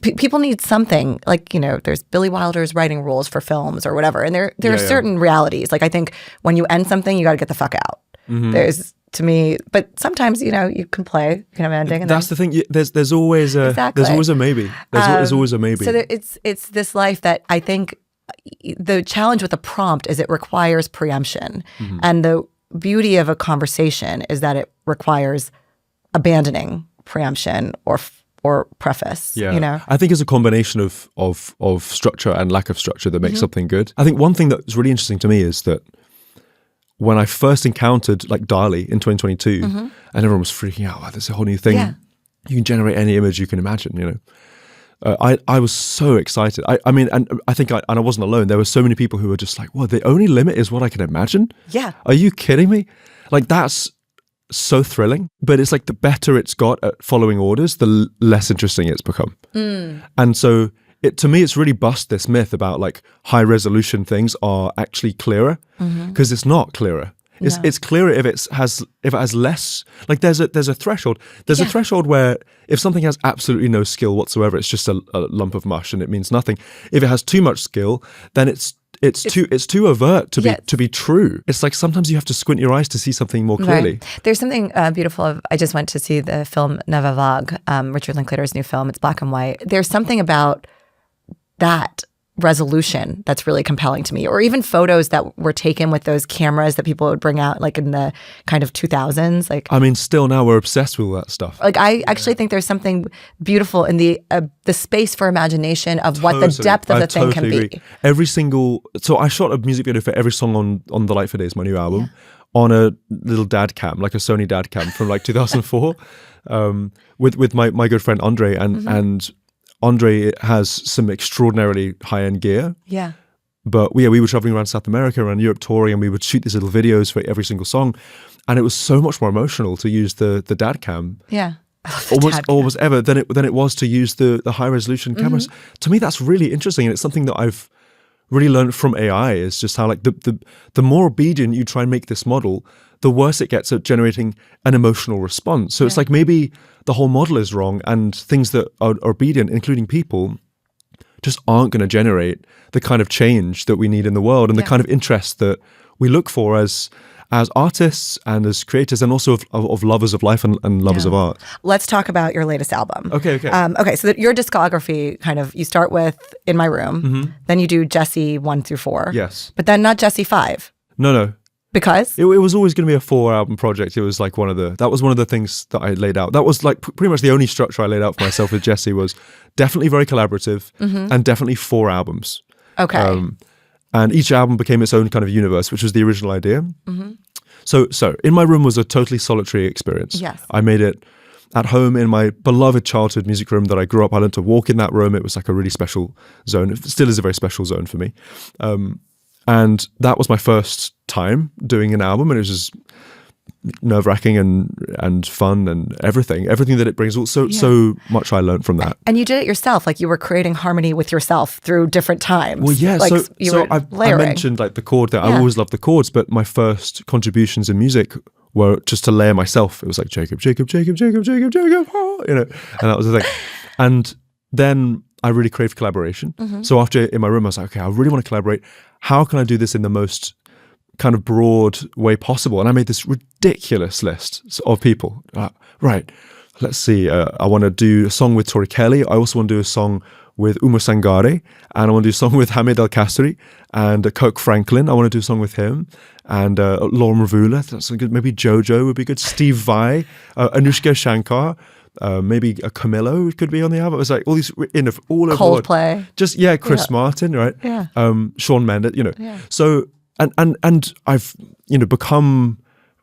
People need something, like, there's Billy Wilder's writing rules for films or whatever. And there are certain realities. Like, I think when you end something, you got to get the fuck out. There's, to me, but sometimes, you can play, you can have an ending. And that's the thing. There's always a, there's always a maybe. There's always a maybe. So it's this life that I think the challenge with a prompt is it requires preemption. And the beauty of a conversation is that it requires abandoning preemption or preface. I think it's a combination of structure and lack of structure that makes something good. I think one thing that's really interesting to me is that when I first encountered like DALL-E in 2022, and everyone was freaking out, oh, there's a whole new thing. You can generate any image you can imagine, I was so excited. I mean, and I think I wasn't alone. There were so many people who were just like, well, the only limit is what I can imagine? Yeah. Are you kidding me? Like, that's so thrilling. But it's like the better it's got at following orders, the less interesting it's become. And so to me, it's really bust this myth about like high resolution things are actually clearer, because it's not clearer. It's clearer if it has less. Like there's a threshold. There's a threshold where if something has absolutely no skill whatsoever, it's just a lump of mush and it means nothing. If it has too much skill, then it's too overt to be true. It's like sometimes you have to squint your eyes to see something more clearly. Right. There's something beautiful. I just went to see the film Never Vague, Richard Linklater's new film. It's black and white. There's something about that resolution that's really compelling to me, or even photos that were taken with those cameras that people would bring out like in the kind of 2000s. Like, I mean, still now we're obsessed with all that stuff. Like, I actually think there's something beautiful in the space for imagination of what the depth of the thing can be. So I shot a music video for every song on The Light for Days, my new album, on a little dad cam, like a Sony dad cam from like 2004, with my good friend Andre, and Andre has some extraordinarily high-end gear. Yeah. But we were traveling around South America, around Europe touring, and we would shoot these little videos for every single song. And it was so much more emotional to use the dad cam. Yeah. Almost ever than it was to use the high-resolution cameras. To me, that's really interesting. And it's something that I've really learned from AI, is just how like the more obedient you try and make this model, the worse it gets at generating an emotional response. So it's like maybe the whole model is wrong, and things that are obedient, including people, just aren't going to generate the kind of change that we need in the world and the kind of interest that we look for as artists and as creators, and also of lovers of life and lovers of art. Let's talk about your latest album. Okay. So your discography, kind of, you start with In My Room, then you do Jesse 1 through 4. Yes. But then not Jesse 5. No. Because? It was always going to be a 4-album project. It was like that was one of the things that I laid out. That was like pretty much the only structure I laid out for myself with Jesse, was definitely very collaborative and definitely 4 albums. Okay. And each album became its own kind of universe, which was the original idea. So In My Room was a totally solitary experience. Yes. I made it at home in my beloved childhood music room that I grew up. I learned to walk in that room. It was like a really special zone. It still is a very special zone for me. And that was my first time doing an album, and it was just nerve-wracking and fun and everything that it brings. So much I learned from that. And you did it yourself, like you were creating harmony with yourself through different times. Well, yeah. Like I mentioned like the chord there. I always loved the chords, but my first contributions in music were just to layer myself. It was like Jacob, Jacob, Jacob, Jacob, Jacob, Jacob, and that was the thing. And then I really craved collaboration. So after in my room, I was like, okay, I really want to collaborate. How can I do this in the most kind of broad way possible? And I made this ridiculous list of people. Right, let's see. I want to do a song with Tori Kelly. I also want to do a song with Umar Sangare, and I want to do a song with Hamid El Kastri and Kirk Franklin. I want to do a song with him and Lauren Ravula. That's good. Maybe JoJo would be good. Steve Vai, Anushka Shankar. Maybe a Camilo could be on the album. It was like all these all over Coldplay. Just Chris Martin, right? Yeah. Shawn Mendes. Yeah. So and I've become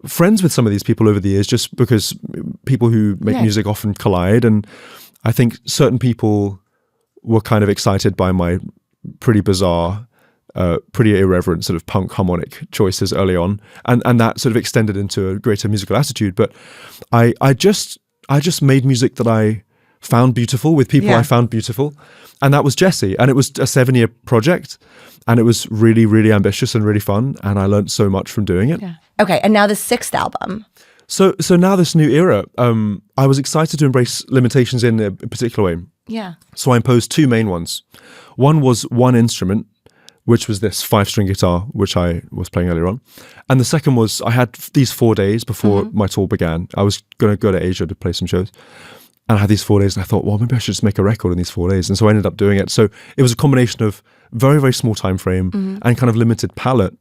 friends with some of these people over the years, just because people who make music often collide, and I think certain people were kind of excited by my pretty bizarre, pretty irreverent sort of punk harmonic choices early on, and that sort of extended into a greater musical attitude. But I just made music that I found beautiful with people I found beautiful, and that was Jesse. And it was a 7-year project, and it was really, really ambitious and really fun, and I learned so much from doing it. Yeah. Okay, and now the 6th album. So now this new era, I was excited to embrace limitations in a particular way. Yeah. So I imposed 2 main ones. One was one instrument, which was this 5-string guitar, which I was playing earlier on. And the second was I had these 4 days before my tour began. I was going to go to Asia to play some shows. And I had these 4 days, and I thought, well, maybe I should just make a record in these 4 days. And so I ended up doing it. So it was a combination of very, very small time frame and kind of limited palette.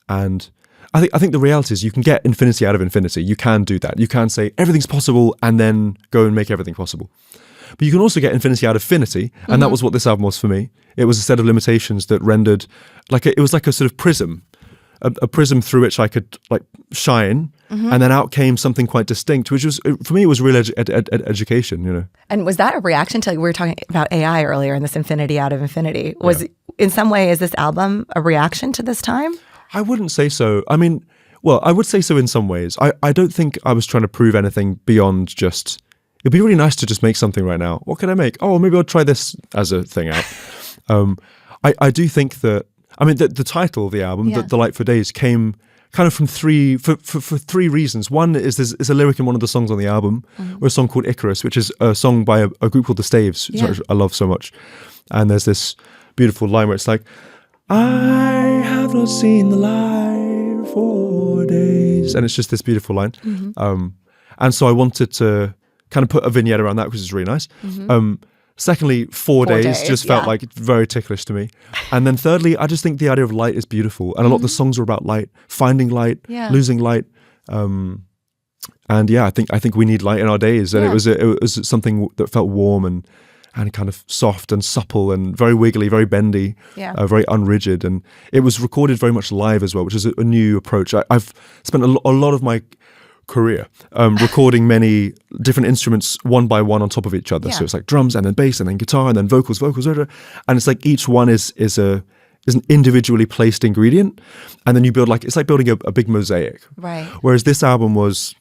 And I think the reality is you can get infinity out of infinity. You can do that. You can say everything's possible and then go and make everything possible. But you can also get infinity out of finity, and that was what this album was for me. It was a set of limitations that rendered it was like a sort of prism, a prism through which I could like shine, and then out came something quite distinct, which was, for me, it was real education, And was that a reaction to, we were talking about AI earlier and this infinity out of infinity? Was in some way, is this album a reaction to this time? I wouldn't say so. I mean, well, I would say so in some ways. I don't think I was trying to prove anything beyond just, it'd be really nice to just make something right now. What can I make? Oh, maybe I'll try this as a thing out. I do think that, I mean, the title of the album, The Light for Days, came kind of from for 3 reasons. One is there's a lyric in one of the songs on the album, or a song called Icarus, which is a song by a group called The Staves, which I love so much. And there's this beautiful line where it's like, I have not seen the light for days. And it's just this beautiful line. And so I wanted to kind of put a vignette around that, which is really nice. Secondly, 4 days just felt like very ticklish to me. And then thirdly, I just think the idea of light is beautiful. And a lot of the songs are about light, finding light, losing light. And I think we need light in our days. And it was something that felt warm and kind of soft and supple and very wiggly, very bendy, very unrigid. And it was recorded very much live as well, which is a new approach. I've spent a lot of my career recording many different instruments one by one on top of each other. So it's like drums and then bass and then guitar and then vocals, and it's like each one is an individually placed ingredient, and then you build it's like building a big mosaic. Right. Whereas this album was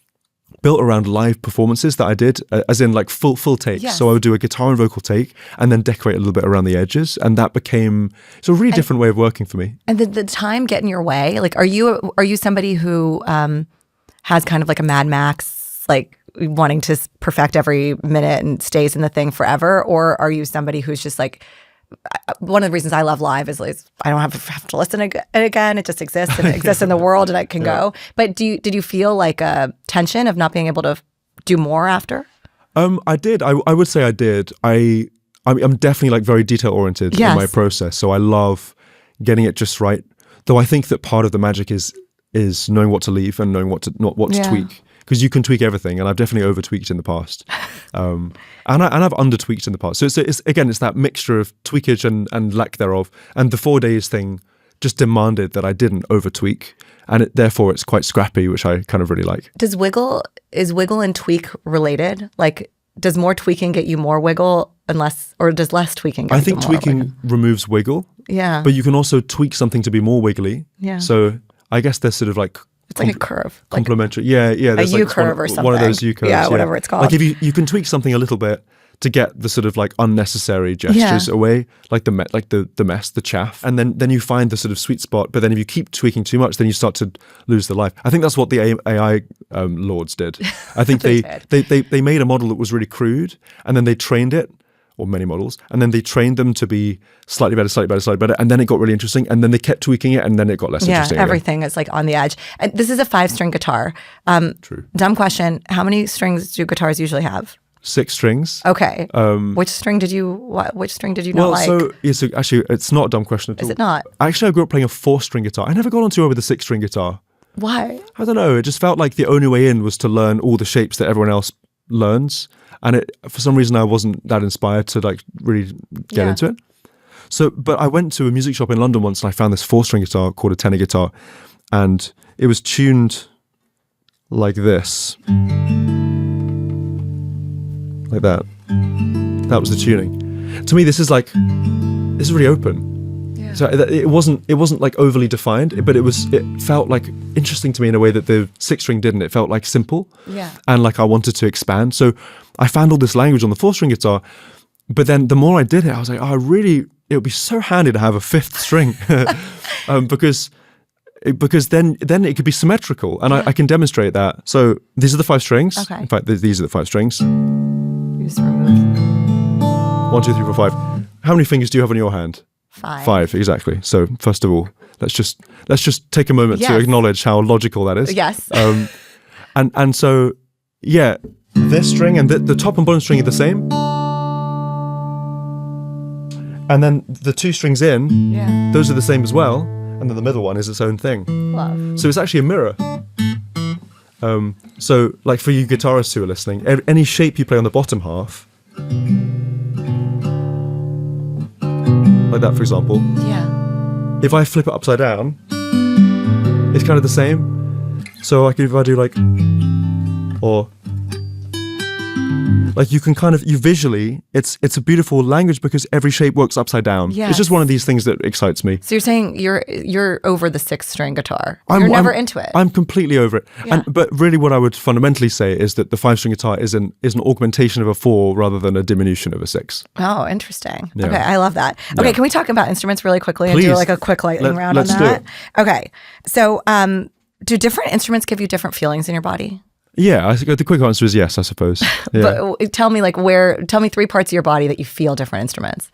built around live performances that I did, as in like full takes. Yes. So I would do a guitar and vocal take and then decorate a little bit around the edges, and that became, it's a really different way of working for me. And the time get in your way? Like, are you somebody who has kind of like a Mad Max, like wanting to perfect every minute and stays in the thing forever? Or are you somebody who's just like, one of the reasons I love live is like, I don't have to listen again. It just exists, and it exists in the world, and I can go. But did you feel like a tension of not being able to do more after? I did. I would say I did. I'm definitely like very detail oriented in my process. So I love getting it just right. Though I think that part of the magic is knowing what to leave and knowing what to tweak, because you can tweak everything, and I've definitely over tweaked in the past, and I've under tweaked in the past. So it's that mixture of tweakage and lack thereof. And the 4 days thing just demanded that I didn't over tweak, and therefore it's quite scrappy, which I kind of really like. Is wiggle and tweak related? Like, does more tweaking get you more wiggle, or does less tweaking get you more I think tweaking removes wiggle. Yeah. But you can also tweak something to be more wiggly. Yeah. So I guess there's sort of like it's like a curve, complementary. Yeah. A U curve or something. One of those U curves. Yeah, whatever it's called. Like if you can tweak something a little bit to get the sort of like unnecessary gestures away, like the mess, the chaff, and then you find the sort of sweet spot. But then if you keep tweaking too much, then you start to lose the life. I think that's what the AI lords did. I think they made a model that was really crude, and then they trained it, or many models, and then they trained them to be slightly better, and then it got really interesting, and then they kept tweaking it, and then it got less interesting. Yeah, everything is like on the edge. And this is a 5-string guitar. True. Dumb question: how many strings do guitars usually have? 6 strings. Okay. Which string did you not like? So actually, it's not a dumb question at all. Is it not? Actually, I grew up playing a 4-string guitar. I never got on too well with a 6-string guitar. Why? I don't know. It just felt like the only way in was to learn all the shapes that everyone else learns, and for some reason I wasn't that inspired to like really get into it. So, but I went to a music shop in London once, and I found this 4-string guitar called a tenor guitar, and it was tuned like this. Like that. That was the tuning. To me, this is really open. Yeah. So it wasn't like overly defined, but it felt like interesting to me in a way that the 6-string didn't. It felt like simple. Yeah. And like I wanted to expand. So I found all this language on the 4-string guitar, but then the more I did it, I was like, it would be so handy to have a 5th string, because then it could be symmetrical, and I can demonstrate that. So these are the 5 strings. Okay. In fact, these are the 5 strings. Just remove 1, 2, 3, 4, 5. How many fingers do you have on your hand? 5. 5, exactly. So first of all, let's just take a moment to acknowledge how logical that is. Yes. And so this string and the top and bottom string are the same. And then the 2 strings in, those are the same as well. And then the middle one is its own thing. Love. So it's actually a mirror. So like for you guitarists who are listening, any shape you play on the bottom half, like that, for example. Yeah. If I flip it upside down, it's kind of the same. So like if I do like, or like you can kind of, you visually, it's a beautiful language because every shape works upside down. Yes. It's just one of these things that excites me. So you're saying you're over the 6-string guitar. You're never into it. I'm completely over it. Yeah. But really what I would fundamentally say is that the 5-string guitar is an augmentation of a 4 rather than a diminution of a 6. Oh, interesting. Yeah. Okay, I love that. Okay, can we talk about instruments really quickly and Please. do like a quick lightning round on that? Let's do it. Okay, so do different instruments give you different feelings in your body? Yeah, the quick answer is yes, I suppose. Yeah. But tell me 3 parts of your body that you feel different instruments.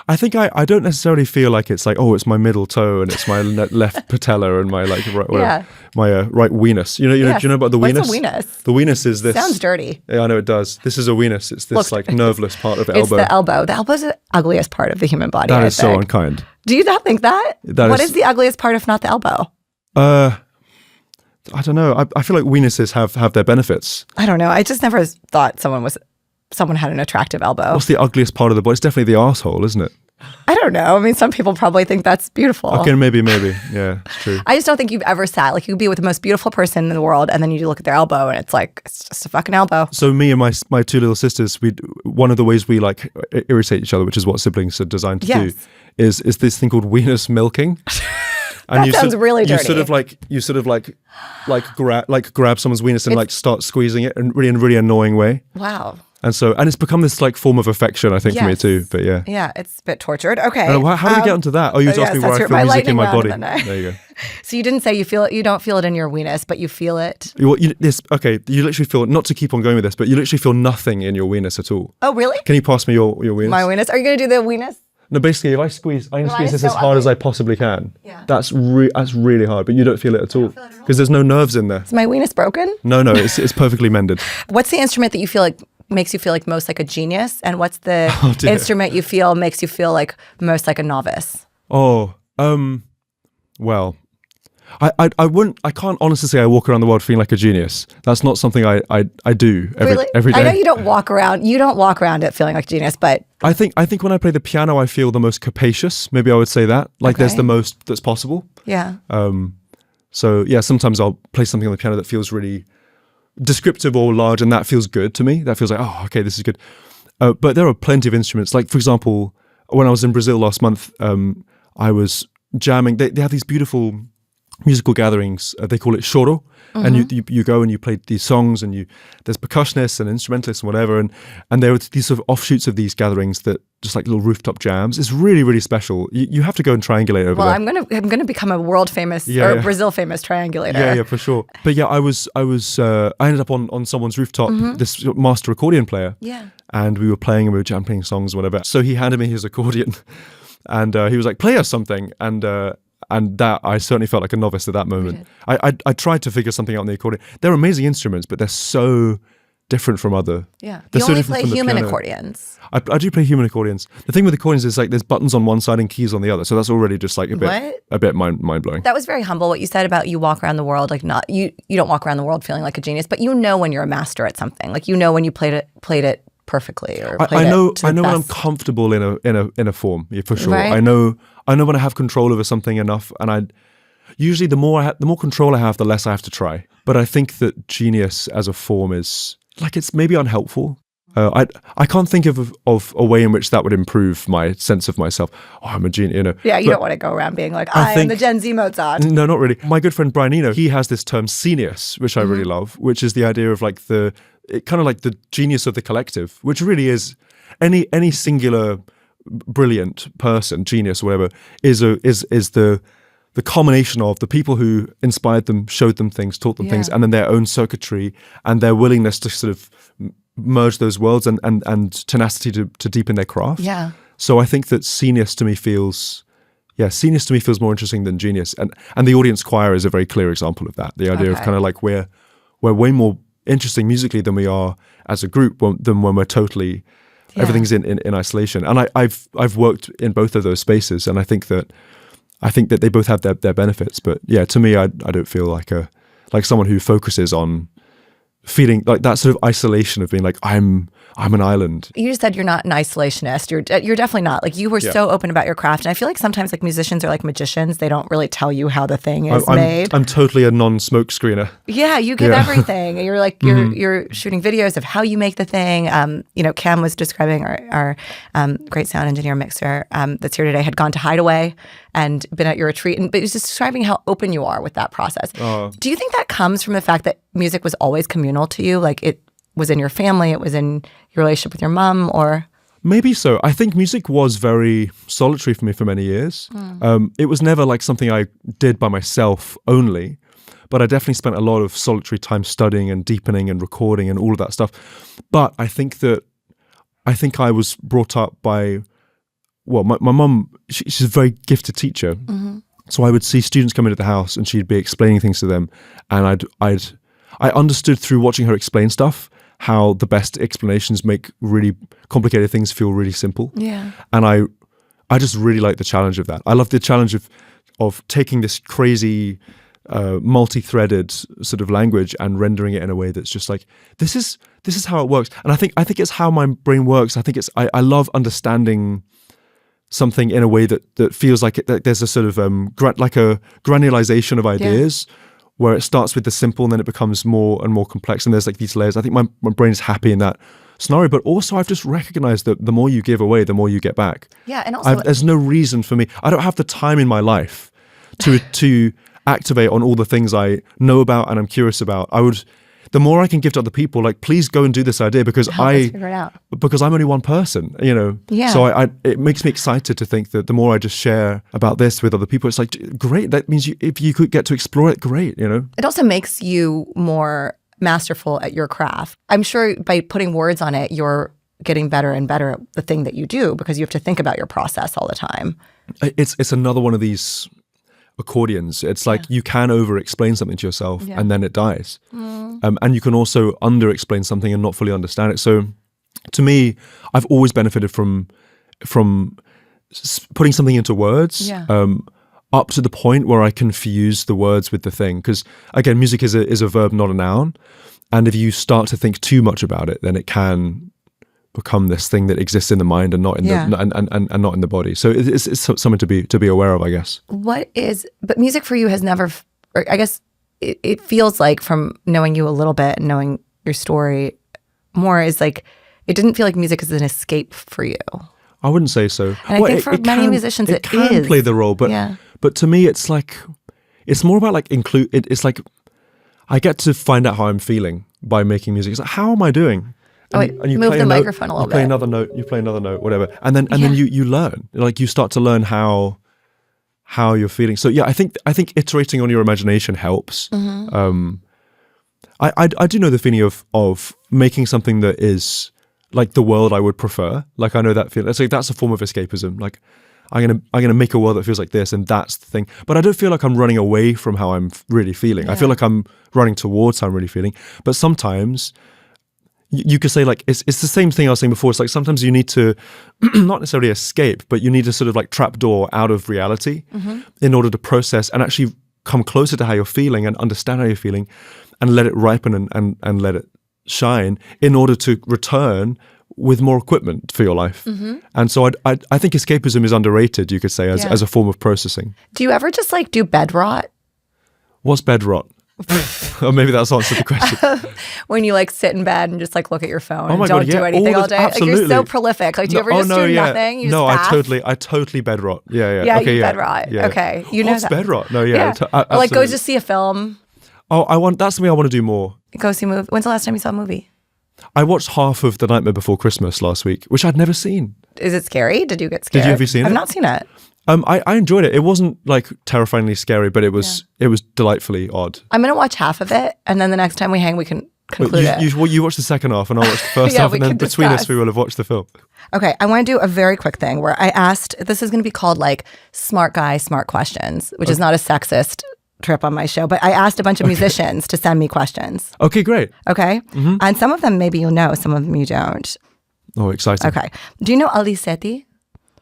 I think I don't necessarily feel like it's like, oh, it's my middle toe and it's my left patella and my like right weenus. You know, do you know about the weenus? What's a weenus? The weenus is this. Sounds dirty. Yeah, I know it does. This is a weenus. It's this like nerveless part of the elbow. It's the elbow. The elbow is the ugliest part of the human body. That is so unkind. Do you not think that? What is the ugliest part if not the elbow? I don't know. I feel like weenuses have their benefits. I don't know. I just never thought someone had an attractive elbow. What's the ugliest part of the body? It's definitely the arsehole, isn't it? I don't know. I mean, some people probably think that's beautiful. Okay, maybe. Yeah, it's true. I just don't think you've ever sat, like you could be with the most beautiful person in the world and then you look at their elbow and it's like, it's just a fucking elbow. So me and my 2 little sisters, one of the ways we like irritate each other, which is what siblings are designed to do, is this thing called weenus milking. And that sounds really dirty. You sort of grab someone's weenus and like start squeezing it in a really annoying way. Wow. And it's become this like form of affection, I think, for me too. But yeah. Yeah, it's a bit tortured. Okay. How did we get onto that? Oh, you asked me where I feel music in my body. There you go. So you didn't say you don't feel it in your weenus, but you feel it. You literally feel, not to keep on going with this, but you literally feel nothing in your weenus at all. Oh, really? Can you pass me your weenus? My weenus? Are you going to do the weenus? No, basically, if I squeeze this as hard as I possibly can. Yeah. That's really hard, but you don't feel it at all because there's no nerves in there. Is my weenus broken? No, it's perfectly mended. What's the instrument that you feel like makes you feel like most like a genius, and what's the instrument you feel makes you feel like most like a novice? Oh, well, I can't honestly say I walk around the world feeling like a genius. That's not something I do every day. I know you don't walk around it feeling like a genius, but I think when I play the piano, I feel the most capacious. Maybe I would say that. Like there's the most that's possible. Yeah. So yeah, sometimes I'll play something on the piano that feels really descriptive or large, and that feels good to me. That feels like, oh, okay, this is good. But there are plenty of instruments. Like for example, when I was in Brazil last month, I was jamming. They have these beautiful musical gatherings. They call it choro, and you go and you play these songs, and there's percussionists and instrumentalists and whatever, and there are these sort of offshoots of these gatherings that just like little rooftop jams. It's really, really special. You have to go and triangulate over there. I'm gonna become a world famous or Brazil famous triangulator. Yeah, for sure. But yeah, I ended up on someone's rooftop, this master accordion player. Yeah. And we were playing and we were playing songs or whatever. So he handed me his accordion, and he was like, "Play us something." And that I certainly felt like a novice at that moment. I tried to figure something out on the accordion. They're amazing instruments, but they're so different from other. Yeah, you only play human accordions. I do play human accordions. The thing with accordions is like there's buttons on one side and keys on the other, so that's already just like a bit mind blowing. That was very humble. What you said about you walk around the world like not you don't walk around the world feeling like a genius, but you know when you're a master at something. Like you know when you played it perfectly, or I know when I'm comfortable in a form, yeah, for sure. Right? I know when I have control over something enough, and usually the more control I have, the less I have to try. But I think that genius as a form is like it's maybe unhelpful. I can't think of a way in which that would improve my sense of myself. Oh, I'm a genius, you know. Yeah, you don't want to go around being like, I am the Gen Z Mozart. No, not really. My good friend Brian Eno, he has this term "scenius," which I really love, which is the idea of like kind of like the genius of the collective, which really is any singular brilliant person, genius, or whatever, is the combination of the people who inspired them, showed them things, taught them things, and then their own circuitry and their willingness to sort of merge those worlds and tenacity to deepen their craft. Yeah. So I think that scenius to me feels more interesting than genius, and the audience choir is a very clear example of that. The idea of kind of like we're way more interesting musically than we are as a group than when we're totally everything's in isolation. And I've worked in both of those spaces, and I think that they both have their benefits. But yeah, to me, I don't feel like someone who focuses on feeling like that sort of isolation of being like I'm an island. You just said you're not an isolationist. You're definitely not. Like you were so open about your craft, and I feel like sometimes like musicians are like magicians. They don't really tell you how the thing is made. I'm totally a non-smoke screener. Yeah, you give everything. You're like you're shooting videos of how you make the thing. Cam was describing our great sound engineer mixer that's here today had gone to Hideaway and been at your retreat, but it was just describing how open you are with that process. Do you think that comes from the fact that music was always communal to you? Like it was in your family, it was in your relationship with your mom, or? Maybe so. I think music was very solitary for me for many years. It was never like something I did by myself only, but I definitely spent a lot of solitary time studying and deepening and recording and all of that stuff. But I think I was brought up by, well, my mom, she's a very gifted teacher. So I would see students come into the house and she'd be explaining things to them, and I understood through watching her explain stuff how the best explanations make really complicated things feel really simple. Yeah. And I just really like the challenge of that. I love the challenge of taking this crazy multi-threaded sort of language and rendering it in a way that's just like this is how it works. And I think it's how my brain works. I think I love understanding something in a way that feels like that there's a sort of like a granulization of ideas. Where it starts with the simple and then it becomes more and more complex, and there's like these layers. I think my brain is happy in that scenario, but also I've just recognized that the more you give away, the more you get back. Yeah, and also there's no reason for me. I don't have the time in my life to activate on all the things I know about and I'm curious about. The more I can give to other people, like please go and do this idea because figure it out. Because I'm only one person, you know. Yeah. So it makes me excited to think that the more I just share about this with other people, it's like great. That means if you could get to explore it, great, you know. It also makes you more masterful at your craft. I'm sure by putting words on it, you're getting better and better at the thing that you do because you have to think about your process all the time. It's another one of these accordions. It's like you can over-explain something to yourself and then it dies. And you can also under-explain something and not fully understand it. So to me, I've always benefited from putting something into words. up to the point where I confuse the words with the thing. Because again, music is a verb, not a noun. And if you start to think too much about it, then it can become this thing that exists in the mind and not in the and not in the body. So it's something to be aware of, I guess. But music for you has never, or I guess it feels like, from knowing you a little bit and knowing your story more, is like, it didn't feel like music is an escape for you. I wouldn't say so. And I think for many musicians it can is. Play the role, but to me it's like, it's more about like it's like I get to find out how I'm feeling by making music. It's like, how am I doing? And you move the microphone a little bit. You play another note, you play another note, whatever. And then you learn. Like, you start to learn how you're feeling. So yeah, I think iterating on your imagination helps. Mm-hmm. I do know the feeling of making something that is like the world I would prefer. Like, I know that feeling. It's like, that's a form of escapism. Like, I'm gonna make a world that feels like this, and that's the thing. But I don't feel like I'm running away from how I'm really feeling. Yeah. I feel like I'm running towards how I'm really feeling. But sometimes you could say, like, it's the same thing I was saying before. It's like, sometimes you need to not necessarily escape, but you need to sort of like trapdoor out of reality in order to process and actually come closer to how you're feeling and understand how you're feeling, and let it ripen and let it shine in order to return with more equipment for your life. And so I think escapism is underrated, you could say, as a form of processing. Do you ever just like do bed rot? What's bed rot? Or maybe that's answered the question. When you like sit in bed and just like look at your phone and God, don't do anything all day. Absolutely. Like, you're so prolific. Like, do you ever just do nothing? You just faff? I totally bed rot. Yeah. Yeah, okay, you bed rot. Yeah. Okay, you know What's that. bed rot? No, yeah. Or like, go just see a film. Oh, that's something I want to do more. Go see a movie. When's the last time you saw a movie? I watched half of The Nightmare Before Christmas last week, which I'd never seen. Is it scary? Did you get scared? Have you seen it? I've not seen it. I enjoyed it. It wasn't like terrifyingly scary, but it was delightfully odd. I'm gonna watch half of it, and then the next time we hang, we can conclude it. You watch the second half, and I'll watch the first half, and then between us, we will have watched the film. Okay, I want to do a very quick thing where I asked. This is going to be called like Smart Guy, Smart Questions, which is not a sexist trip on my show, but I asked a bunch of musicians to send me questions. Okay, great. Okay, and some of them maybe you'll know, some of them you don't. Oh, exciting. Okay, do you know Ali Sethi,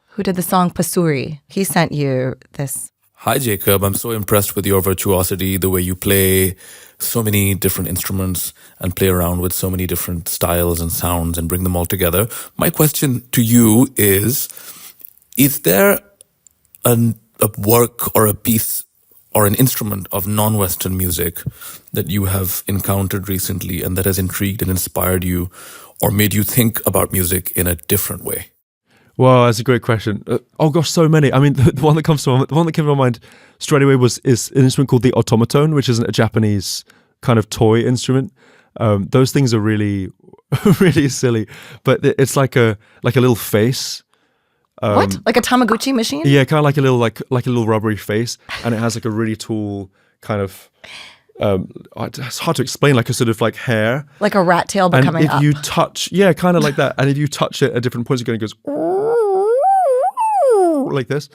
who did the song Pasuri? He sent you this. Hi, Jacob. I'm so impressed with your virtuosity, the way you play so many different instruments and play around with so many different styles and sounds and bring them all together. My question to you is there a work or a piece or an instrument of non-Western music that you have encountered recently and that has intrigued and inspired you or made you think about music in a different way? Well, that's a great question. Oh gosh, so many. I mean, the one that came to my mind straight away is an instrument called the automaton, which is a Japanese kind of toy instrument. Those things are really, really silly, but it's like a little face. What? Like a Tamagotchi machine? Yeah, kind of like a little rubbery face, and it has like a really tall kind of. It's hard to explain, like a sort of like hair, like a rat tail, but coming up. And if you touch, kind of like that, and if you touch it at different points, it goes like this,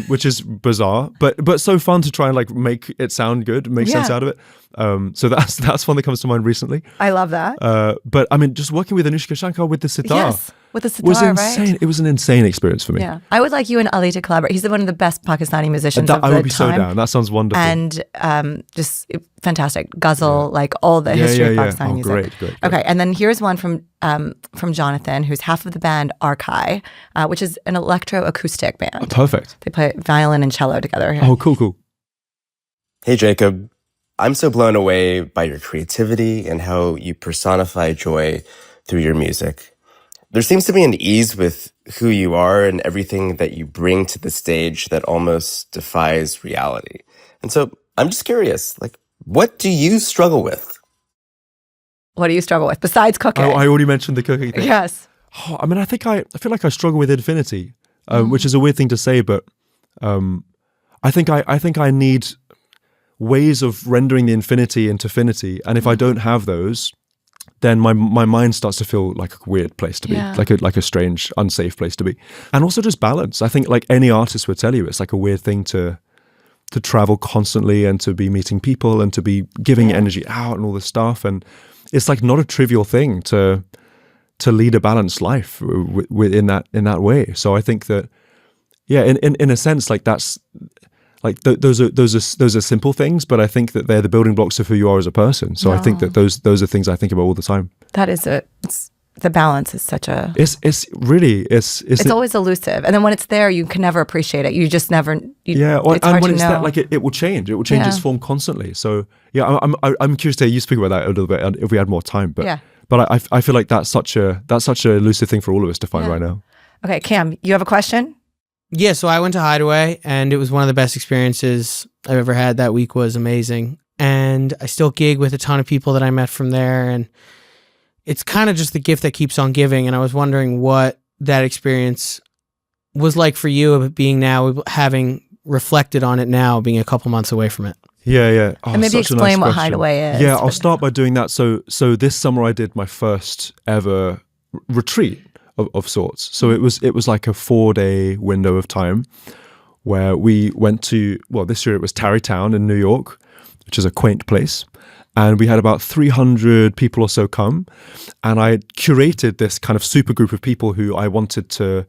which is bizarre, but so fun to try and like make it sound good, make sense out of it. So that's one that comes to mind recently. I love that. But I mean, just working with Anushka Shankar with the sitar. Yes, with the sitar, was insane. right? It was an insane experience for me. Yeah, I would like you and Ali to collaborate. He's one of the best Pakistani musicians of the time. I would be so down. That sounds wonderful. And just fantastic. Ghazal, like all the history of Pakistani music. Great. Okay, and then here's one from Jonathan, who's half of the band Arkai, which is an electroacoustic band. Oh, perfect. They play violin and cello together. Oh, cool. Hey, Jacob. I'm so blown away by your creativity and how you personify joy through your music. There seems to be an ease with who you are and everything that you bring to the stage that almost defies reality. And so I'm just curious, like, what do you struggle with? What do you struggle with besides cooking? I already mentioned the cooking thing. Yes. Oh, I mean, I feel like I struggle with infinity, which is a weird thing to say, but I think I need ways of rendering the infinity into finity, and if I don't have those, then my mind starts to feel like a weird place to be, like a strange, unsafe place to be. And also just balance. I think like any artist would tell you, it's like a weird thing to travel constantly and to be meeting people and to be giving energy out and all this stuff. And it's like not a trivial thing to lead a balanced life in that way. So I think that, in a sense, like that's those are simple things, but I think that they're the building blocks of who you are as a person. So I think that those are things I think about all the time. That is the balance is such a. It's really it's always elusive, and then when it's there, you can never appreciate it. You just never. It's hard when to it's know. there, like it will change. It will change its form constantly. So yeah, I'm curious to hear you speak about that a little bit if we had more time. But I feel like that's such a elusive thing for all of us to find right now. Okay, Cam, you have a question? Yeah, so I went to Hideaway, and it was one of the best experiences I've ever had. That week was amazing. And I still gig with a ton of people that I met from there, and it's kind of just the gift that keeps on giving. And I was wondering what that experience was like for you, being now, having reflected on it now, being a couple months away from it. Yeah. Oh, And maybe explain what Hideaway is. Yeah, I'll start by doing that. So this summer I did my first ever retreat of sorts. So it was like a 4-day window of time where we went to, well, this year it was Tarrytown in New York, which is a quaint place. And we had about 300 people or so come. And I curated this kind of super group of people who I wanted to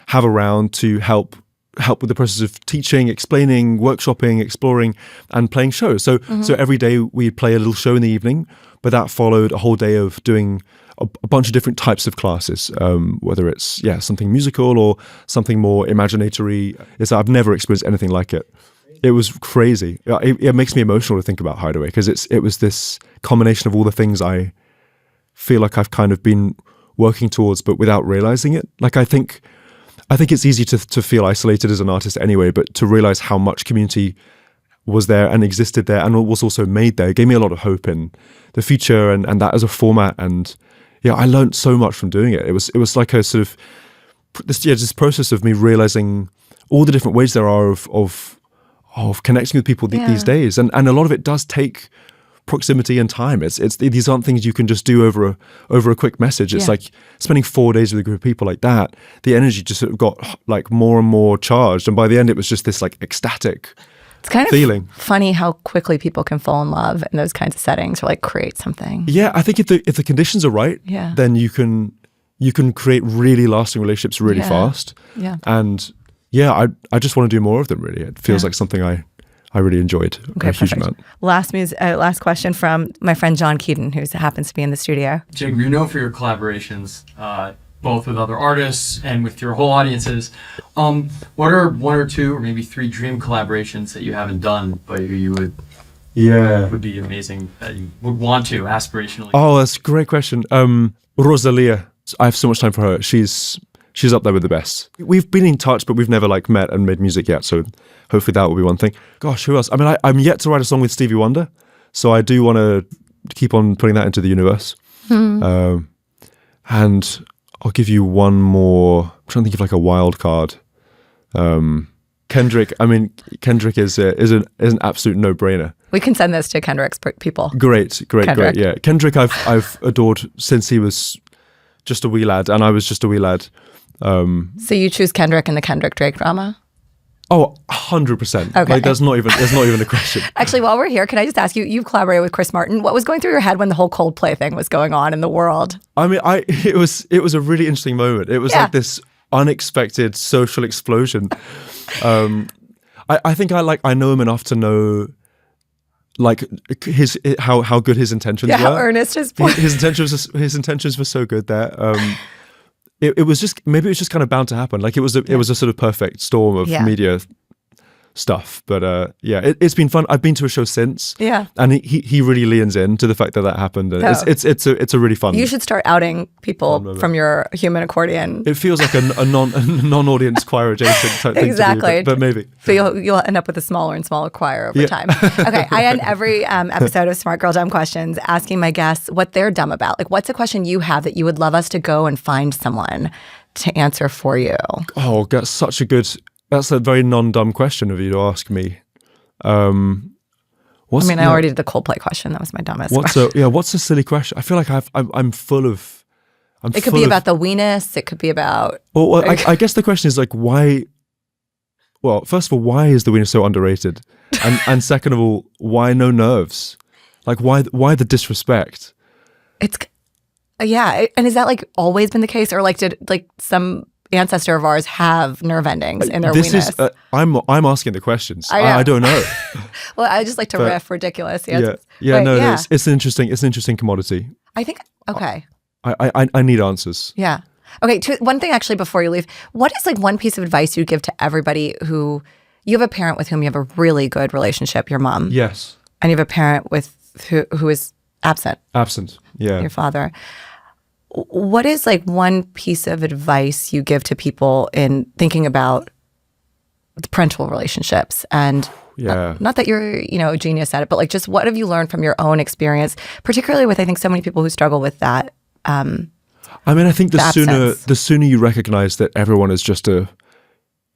have around to help with the process of teaching, explaining, workshopping, exploring, and playing shows. So every day we'd play a little show in the evening, but that followed a whole day of doing a bunch of different types of classes, whether it's something musical or something more imaginatory. I've never experienced anything like it. It was crazy. It makes me emotional to think about Hideaway because it was this combination of all the things I feel like I've kind of been working towards, but without realizing it. Like I think it's easy to feel isolated as an artist anyway, but to realize how much community was there and existed there and was also made there, it gave me a lot of hope in the future and that as a format. And yeah, I learned so much from doing it. It was like a sort of this process of me realizing all the different ways there are of connecting with people these days, and a lot of it does take proximity and time. These aren't things you can just do over a quick message. It's like spending 4 days with a group of people like that. The energy just sort of got like more and more charged, and by the end, it was just this like ecstatic. It's kind of feeling. Funny how quickly people can fall in love in those kinds of settings or like create something. Yeah, I think if the conditions are right, then you can create really lasting relationships really fast. Yeah. And yeah, I just want to do more of them really. It feels like something I really enjoyed a huge amount. Last question from my friend John Keaton, who happens to be in the studio. Jacob, you're known for your collaborations, both with other artists and with your whole audiences. What are one or two or maybe three dream collaborations that you haven't done, but you would be amazing, that you would want to aspirationally? Oh, that's a great question. Rosalia, I have so much time for her. She's up there with the best. We've been in touch, but we've never like met and made music yet. So hopefully that will be one thing. Gosh, who else? I mean, I'm yet to write a song with Stevie Wonder, so I do want to keep on putting that into the universe. And I'll give you one more. I'm trying to think of like a wild card. Kendrick. I mean, Kendrick is an absolute no-brainer. We can send this to Kendrick's people. Great. Yeah, Kendrick, I've adored since he was just a wee lad, and I was just a wee lad. So you choose Kendrick in the Kendrick Drake drama? Oh, 100%. Okay. Like there's not even a question. Actually, while we're here, can I just ask you? You've collaborated with Chris Martin. What was going through your head when the whole Coldplay thing was going on in the world? I mean, it was a really interesting moment. It was like this unexpected social explosion. I think I know him enough to know like how good his intentions were. How earnest his point. His intentions were so good there. It was just kind of bound to happen. Like it was a sort of perfect storm of media stuff. But it's been fun. I've been to a show since. Yeah. And he really leans into the fact that happened. And it's a really fun. You should start outing people from your human accordion. It feels like a non-audience choir adjacent type thing exactly. to do, but maybe. So you'll end up with a smaller and smaller choir over time. Okay, I end every episode of Smart Girl Dumb Questions asking my guests what they're dumb about. Like, what's a question you have that you would love us to go and find someone to answer for you? Oh, that's a very non-dumb question of you to ask me. I already did the Coldplay question. That was my dumbest question. What's a silly question? I feel like I'm full of... It could be about the weenus. It could be about... Well, I guess the question is like, why... Well, first of all, why is the weenus so underrated? And second of all, why no nerves? Like, why the disrespect? It's... Yeah, and is that like always been the case? Or like did like some... ancestor of ours have nerve endings in their This weenus? is I'm asking the questions. I know. I don't know. Well, I just like to riff ridiculous yeah, answers. yeah, But no, no, it's an interesting commodity. I think, okay. I need answers. Yeah. Okay, one thing actually before you leave, what is like one piece of advice you'd give to everybody who, you have a parent with whom you have a really good relationship, your mom. Yes. And you have a parent with who is absent. Absent. Yeah. Your father. What is like one piece of advice you give to people in thinking about the parental relationships? And not that you're, a genius at it, but like just what have you learned from your own experience, particularly with, I think, so many people who struggle with that? I mean, I think the sooner you recognize that everyone is just a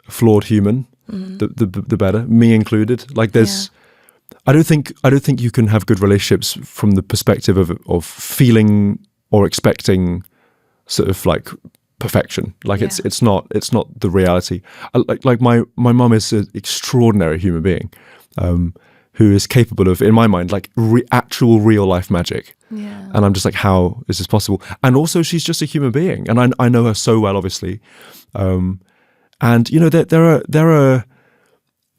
flawed human, the better, me included. Like I don't think you can have good relationships from the perspective of feeling or expecting sort of like perfection. Like it's not the reality. Like my mom is an extraordinary human being, who is capable of, in my mind, like actual real life magic. Yeah. And I'm just like, how is this possible? And also, she's just a human being, and I know her so well, obviously. And there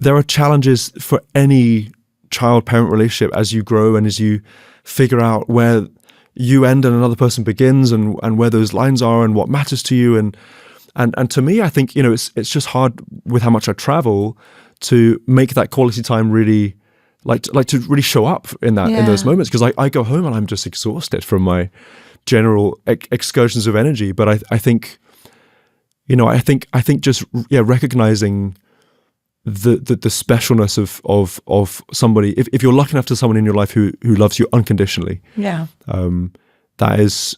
are challenges for any child-parent relationship as you grow and as you figure out where you end and another person begins, and where those lines are and what matters to you. And to me, I think, it's just hard with how much I travel to make that quality time really like to really show up in those moments, because I go home and I'm just exhausted from my general excursions of energy. But I think just recognizing the specialness of somebody, if you're lucky enough to someone in your life who loves you unconditionally, that's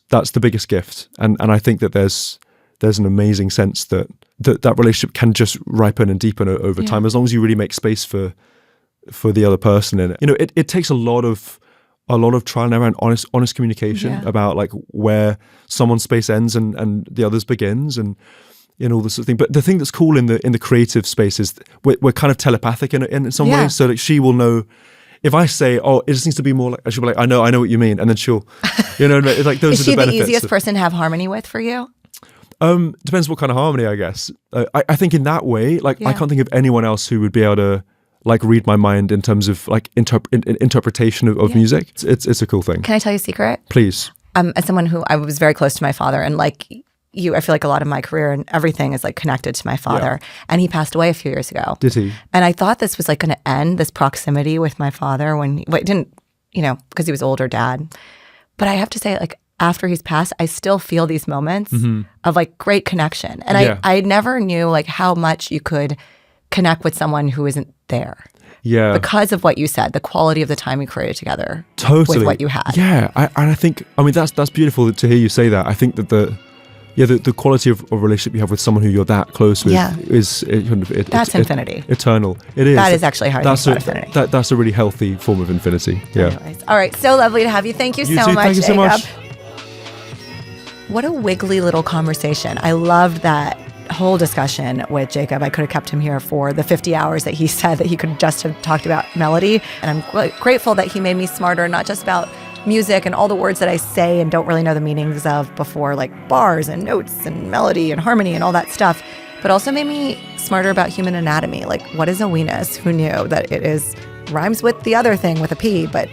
the biggest gift. And I think that there's an amazing sense that relationship can just ripen and deepen over time, as long as you really make space for the other person in it. It takes a lot of trial and error and honest communication about like where someone's space ends and the other's begins, and all this sort of thing. But the thing that's cool in the creative space is we're kind of telepathic in some ways. So like she will know if I say, "Oh, it just needs to be more like," she'll be like, "I know what you mean," and then she'll, like those is are she the benefits. the easiest person to have harmony with for you? Depends what kind of harmony, I guess. I think in that way, like I can't think of anyone else who would be able to like read my mind in terms of like interpretation of music. It's a cool thing. Can I tell you a secret? Please. As someone who I was very close to my father, and like you, I feel like a lot of my career and everything is like connected to my father. And he passed away a few years ago. Did he? And I thought this was like going to end, this proximity with my father it didn't, because he was older dad. But I have to say, like, after he's passed, I still feel these moments of like great connection. And I never knew like how much you could connect with someone who isn't there. Yeah. Because of what you said, the quality of the time we created together. Totally. With what you had. Yeah. I think, that's beautiful to hear you say that. I think that the quality of a relationship you have with someone who you're that close with is that's infinity. Eternal. It is. That is actually how I think about infinity. That's a really healthy form of infinity. Yeah. Anyways. All right. So lovely to have you. Thank you so much, Thank you so Jacob. much. What a wiggly little conversation. I loved that whole discussion with Jacob. I could have kept him here for the 50 hours that he said that he could just have talked about melody. And I'm grateful that he made me smarter, not just about music and all the words that I say and don't really know the meanings of before, like bars and notes and melody and harmony and all that stuff, but also made me smarter about human anatomy. Like, what is a weenus? Who knew that it rhymes with the other thing with a P, but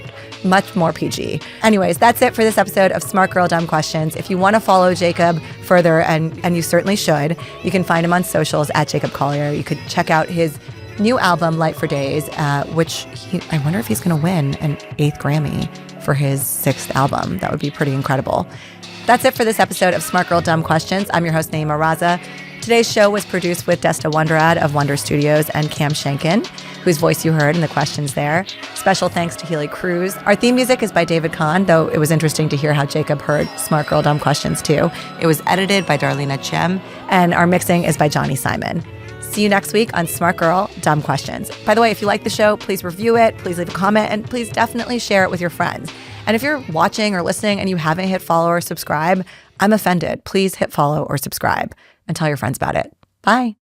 much more PG. Anyways, that's it for this episode of Smart Girl Dumb Questions. If you want to follow Jacob further, and you certainly should, you can find him on socials at Jacob Collier. You could check out his new album, Light for Days, which I wonder if he's going to win an 8th Grammy for his 6th album. That would be pretty incredible. That's it for this episode of Smart Girl Dumb Questions. I'm your host, Nayeema Raza. Today's show was produced with Desta Wonderad of Wonder Studios and Cam Schenken, whose voice you heard in the questions there. Special thanks to Healy Cruz. Our theme music is by David Kahn, though it was interesting to hear how Jacob heard Smart Girl Dumb Questions too. It was edited by Darlena Chem, and our mixing is by Johnny Simon. See you next week on Smart Girl Dumb Questions. By the way, if you like the show, please review it, please leave a comment, and please definitely share it with your friends. And if you're watching or listening and you haven't hit follow or subscribe, I'm offended. Please hit follow or subscribe and tell your friends about it. Bye.